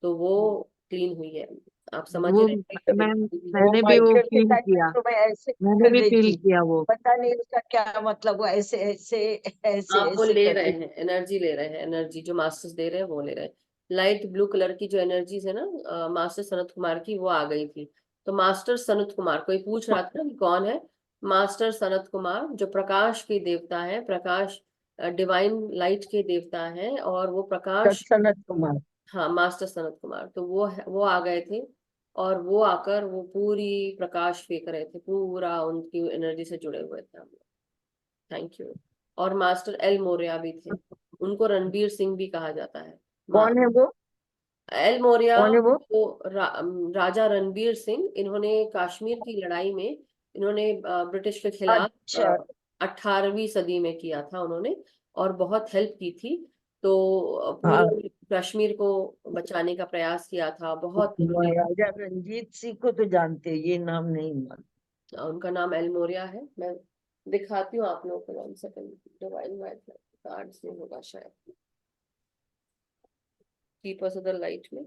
तो वो क्लीन हुई है। आप समझ ही वो रहे हैं कि मैं वो मैंने भी वो माइकल के फील टाइम में किया, तो मैं ऐसे मैंने कर भी रही फील थी, किया वो। पता नहीं उसका क्या मतलब, वो ऐसे ऐसे ऐसे आप वो ऐसे ले कर रहे रही हैं, एनर्जी ले रहे हैं, एनर्जी जो मास्टर्स दे रहे हैं वो ले रहे हैं। लाइट ब्लू कलर की जो एनर्जीज है ना, मास्टर सनत कुमार की वो आ गई थी। तो मास्टर सनत कुमार, कोई पूछ रहा था ना कि कौन है मास्टर सनत कुमार, जो प्रकाश के देवता है, प्रकाश डिवाइन लाइट के देवता है, और वो प्रकाश, सनत कुमार। हाँ मास्टर सनत कुमार, तो वो आ गए थे। और वो आकर वो पूरी प्रकाश फेंक रहे थे, पूरा उनकी एनर्जी से जुड़े हुए थे हम लोग। Thank you. और मास्टर एल मोरिया भी थे, उनको रणबीर सिंह भी कहा जाता है। कौन है वो? एल मोरिया कौन है वो? वो राजा रणबीर सिंह, इन्होंने कश्मीर की लड़ाई में, इन्होंने ब्रिटिश के खिलाफ अच्छा। 18वीं सदी में किया था उन्होंने, और बहुत हेल्प की थी। तो हाँ, पूरे कश्मीर को बचाने का प्रयास किया था, बहुत उन्होंने। महाराजा रंजीत सिंह को तो जानते हैं, ये नाम नहीं मालूम। उनका नाम एल मोरिया है। मैं दिखाती हूँ आप लोगों को, 1 सेकंड। डिवाइन वाइट कार्ड्स में होगा शायद, कीपर्स ऑफ द लाइट में।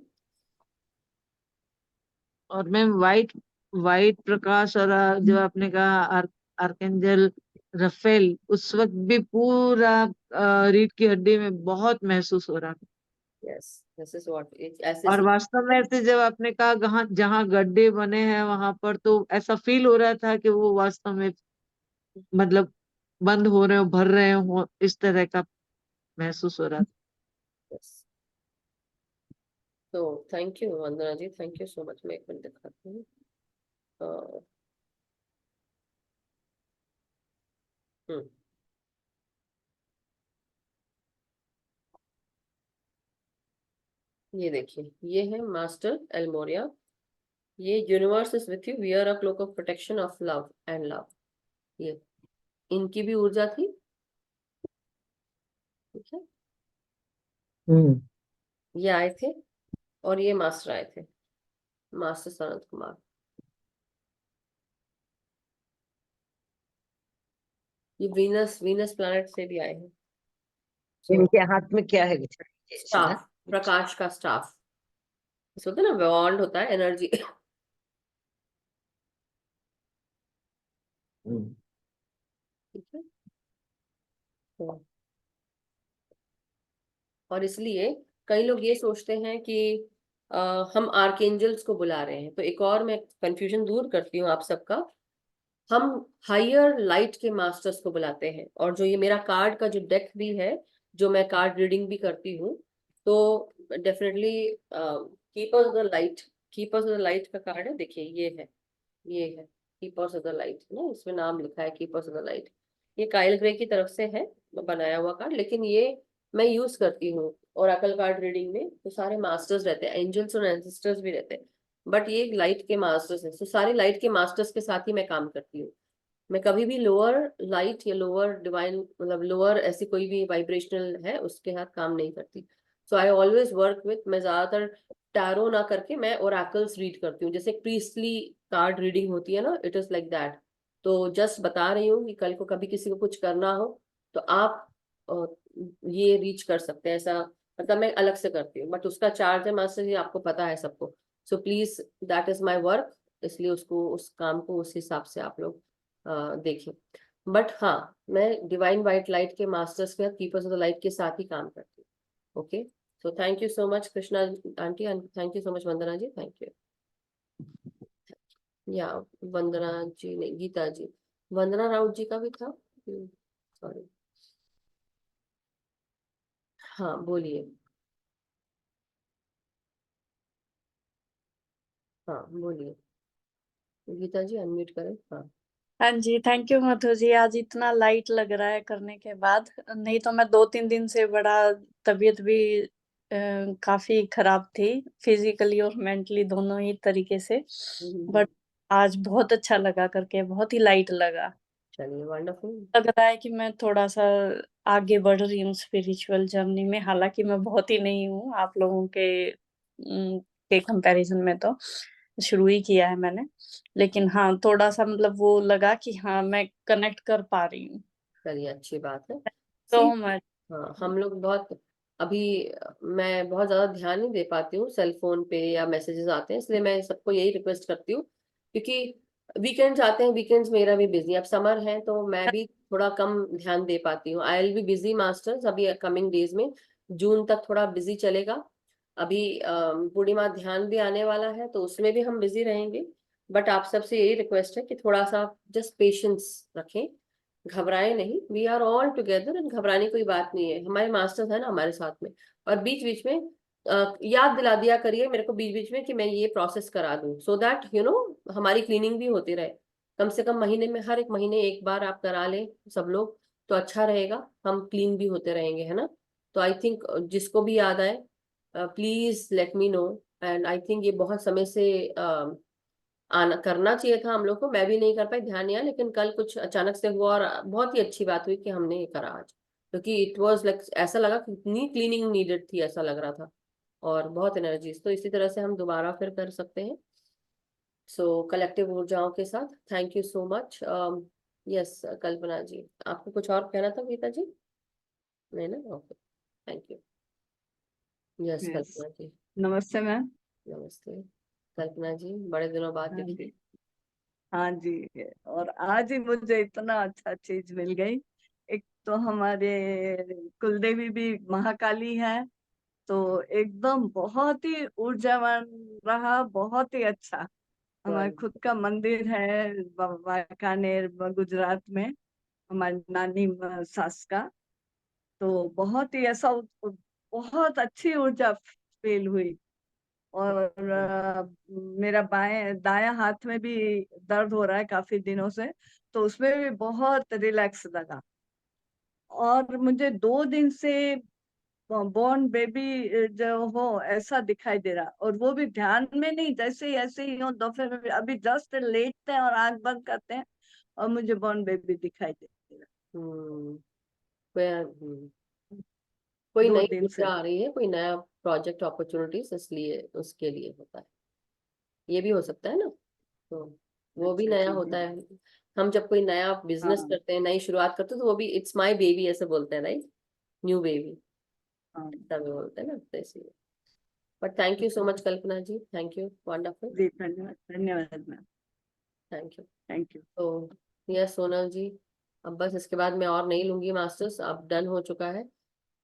और मैम वाइट वाइट प्रकाश, और जो आपने कहा आर्केंजल रफेल, उस वक्त भी पूरा रीढ़ की हड्डी में बहुत महसूस हो रहा था। यस, दिस इज व्हाट, ऐसे और ऐसे। वास्तव में ऐसे जब आपने कहा जहाँ जहाँ गड्ढे बने हैं वहां पर, तो ऐसा फील हो रहा था कि वो वास्तव में मतलब बंद हो रहे हो, भर रहे हो, इस तरह का महसूस हो रहा था। यस, तो thank you Vandana ji, thank you so much. मैं 1 मिनट दिखाती हूँ। अ, हम्म, ये देखिए, ये है मास्टर एल्मोरिया। ये universe is with you, wear a cloak of protection of love and love. ये इनकी भी ऊर्जा थी, ठीक है। हम्म। ये आए थे, और ये मास्टर आए थे, मास्टर सनत कुमार। ये वीनस वीनस प्लैनेट से भी आए हैं। सो इनके हाथ में क्या है? जैसे ना स्टाफ, प्रकाश का स्टाफ, इसे होता है ना, वॉन्ड होता है एनर्जी। हम्म। ठीक है। तो और इसलिए कई लोग ये सोचते हैं कि हम आर्कएंजल्स को बुला रहे हैं। तो एक और मैं कंफ्यूजन दूर करती हूँ आप सबका, हम हायर लाइट के मास्टर्स को बुलाते हैं। और जो ये मेरा कार्ड का जो डेक भी है, जो मैं कार्ड रीडिंग भी करती हूँ, तो definitely keepers of the light, keepers of the light का कार्ड है, देखिए ये है कीपर्स ऑफ द लाइट ना, इसमें नाम लिखा है कीपर्स ऑफ द लाइट। ये काइल ग्रे की तरफ से है बनाया हुआ कार्ड, लेकिन ये मैं यूज करती हूँ ओरेकल कार्ड रीडिंग में। तो सारे मास्टर्स रहते हैं, एंजल्स और एंसेस्टर्स भी रहते हैं, बट ये लाइट के मास्टर्स हैं। तो सारे लाइट के मास्टर्स के साथ ही मैं काम करती हूँ। मैं कभी भी लोअर लाइट या लोअर डिवाइन, मतलब लोअर ऐसी कोई भी वाइब्रेशनल है उसके साथ काम नहीं करती। सो आई ऑलवेज वर्क विथ, मैं ज्यादातर टैरो ना करके मैं ओरेकल्स रीड करती हूँ, जैसे प्रीस्टली कार्ड रीडिंग होती है ना, इट इज लाइक दैट। तो जस्ट बता रही हूँ कि कल को कभी किसी को कुछ करना हो तो आप ये रीच कर सकते हैं, ऐसा मतलब मैं अलग से करती हूँ, बट उसका चार्ज है मास्टर जी, आपको पता है सबको। So please, that is my work, इसलिए उसको, उस काम को उस हिसाब से आप लोग देखें। बट हाँ, मैं डिवाइन वाइट लाइट के मास्टर्स के साथ, कीपर्स ऑफ द लाइट के साथ ही काम करती हूँ। Okay, so thank you so much Krishna aunty, and thank you so much Vandana ji, thank you. या वंदना जी नहीं, गीता जी, वंदना राउत जी का भी था, सॉरी। हाँ बोलिए। हाँ बोलिए गीता जी, अनम्यूट करें। हाँ हाँ जी, थैंक यू मधु जी। आज इतना लाइट लग रहा है करने के बाद, नहीं तो मैं 2-3 दिन से बड़ा तबीयत भी काफी खराब थी, फिजिकली और मेंटली दोनों ही तरीके से। बट आज बहुत अच्छा लगा करके, बहुत ही लाइट लगा। चलिए वंडरफुल। लग रहा है कि मैं थोड़ा सा आगे बढ़ रही हूँ स्पिरिचुअल जर्नी में, हालांकि मैं बहुत ही नहीं हूँ आप लोगों के कंपैरिजन में, तो शुरू ही किया है मैंने। लेकिन हाँ, थोड़ा सा मतलब वो लगा कि हाँ मैं कनेक्ट कर पा रही हूँ। चलिए अच्छी बात है। तो See, मैं हाँ हम लोग बहुत अभी मैं बहुत ज्यादा ध्यान नहीं दे पाती हूँ सेल फोन पे या मैसेजेस आते हैं, इसलिए मैं सबको यही रिक्वेस्ट करती हूँ, क्योंकि वीकेंड्स आते हैं, वीकेंड्स मेरा भी बिजी, अब समर है तो मैं भी थोड़ा कम ध्यान दे पाती हूँ। I will be busy masters अभी कमिंग डेज में, जून तक थोड़ा बिजी चलेगा। अभी पूर्णिमा ध्यान भी आने वाला है तो उसमें भी हम बिजी रहेंगे। बट आप सबसे यही रिक्वेस्ट है कि थोड़ा सा जस्ट पेशेंस रखें, घबराए नहीं, वी आर ऑल टुगेदर, घबराने की कोई बात नहीं है, हमारे मास्टर्स है ना हमारे साथ में। और बीच बीच में याद दिला दिया करिए मेरे को बीच बीच में कि मैं ये प्रोसेस करा दूं, सो दैट यू नो हमारी क्लीनिंग भी होती रहे। कम से कम महीने में, हर एक महीने एक बार आप करा लें सब लोग तो अच्छा रहेगा, हम क्लीन भी होते रहेंगे, है ना। तो आई थिंक जिसको भी याद आए please let me know. And I think ये बहुत समय से आना करना चाहिए था हम लोग को, मैं भी नहीं कर पाई, ध्यान नहीं आया, लेकिन कल कुछ अचानक से हुआ और बहुत ही अच्छी बात हुई कि हमने ये करा आज, क्योंकि इट वाज लाइक ऐसा लगा कि इतनी क्लीनिंग नीडेड थी, ऐसा लग रहा था। और बहुत एनर्जीज, तो इसी तरह से हम दोबारा फिर कर सकते हैं। सो कलेक्टिव ऊर्जाओं के साथ thank you so much. Yes Kalpana ji, आपको कुछ और कहना था गीता जी? नहीं ना, okay thank you. Yes Yes. Kalpana ji. नमस्ते मैम। नमस्ते कल्पना जी, बड़े दिनों बाद हाँ दिखी। जी, हाँ जी। और आज ही मुझे इतना अच्छा चीज मिल गई। एक तो हमारे कुलदेवी भी महाकाली है, तो एकदम बहुत ही ऊर्जावान रहा, बहुत ही अच्छा। हमारे खुद का मंदिर है वांकानेर गुजरात में, हमारी नानी सास का। तो बहुत ही ऐसा बहुत अच्छी ऊर्जा फील हुई। और मेरा बाएं दाया हाथ में भी दर्द हो रहा है काफी दिनों से, तो उसमें भी बहुत रिलैक्स लगा। और मुझे 2 दिन से बॉर्न बेबी जो हो ऐसा दिखाई दे रहा, और वो भी ध्यान में नहीं, जैसे ही ऐसे ही हो दोपहर में भी, अभी जस्ट लेटते हैं और आंख बंद करते हैं और मुझे बॉर्न बेबी दिखाई दे रहा। कोई कोई दो नई दिन ऊर्जा से आ रही है, कोई नया प्रोजेक्ट अपॉर्चुनिटीज, इसलिए उसके लिए होता है, ये भी हो सकता है ना। तो वो भी अच्छा नया जी जी। होता है। हम जब कोई नया बिजनेस हाँ करते हैं, नई शुरुआत करते हैं, तो वो भी इट्स माय बेबी ऐसे बोलते हैं, राइट, न्यू बेबी हाँ ऐसा भी बोलते हैं ना, तो इसलिए। But thank you so much Kalpana ji, thank you, wonderful, जी, धन्यवाद धन्यवाद ma'am. Thank you. Thank you. तो यस सोनल जी, अब बस इसके बाद मैं और नहीं लूंगी मास्टर्स, अब डन हो चुका है।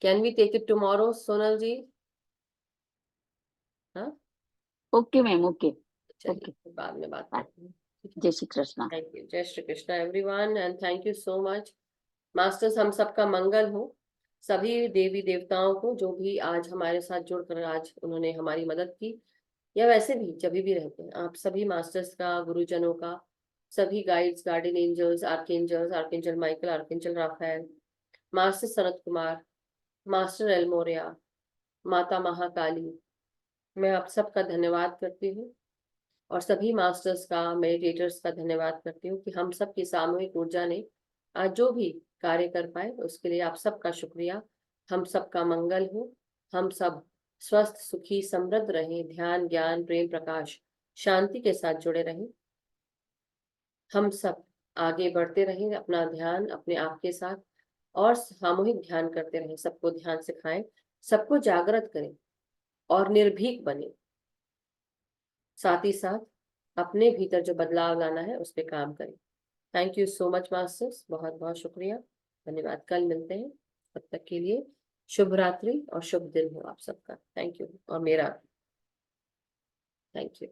Can we take it tomorrow Sonal ji? हाँ ओके मैम, ओके। चलिए ओके, फिर बाद में बात बाय। करते हैं, ठीक है। जय श्री कृष्णा। थैंक यू, जय Shri Krishna everyone, and thank you so much masters. हम सबका मंगल हो, सभी देवी देवताओं को जो भी आज हमारे साथ जुड़कर आज उन्होंने हमारी मदद की, या वैसे भी जब भी रहते हैं, आप सभी मास्टर्स का, गुरुजनों का, सभी guides, guardian angels, archangel Michael, archangel Raphael, master Sanat Kumar, master El Morya, माता महाकाली, मैं आप सबका धन्यवाद करती हूँ। और सभी मास्टर्स का, मेडिटेटर्स का धन्यवाद करती हूँ कि हम सब की सामूहिक ऊर्जा ने आज जो भी कार्य कर पाए, उसके लिए आप सबका शुक्रिया। हम सबका मंगल हो, हम सब स्वस्थ सुखी समृद्ध रहें, ध्यान ज्ञान प्रेम प्रकाश शांति के साथ जुड़े रहें। हम सब आगे बढ़ते रहें, अपना ध्यान अपने आप के साथ और सामूहिक ध्यान करते रहें, सबको ध्यान सिखाएं, सबको जागृत करें और निर्भीक बने। साथ ही साथ अपने भीतर जो बदलाव लाना है उस पर काम करें। Thank you so much masters, बहुत बहुत शुक्रिया, धन्यवाद। कल मिलते हैं, तब तक के लिए शुभ रात्रि और शुभ दिन हो आप सबका। थैंक यू, और मेरा थैंक यू।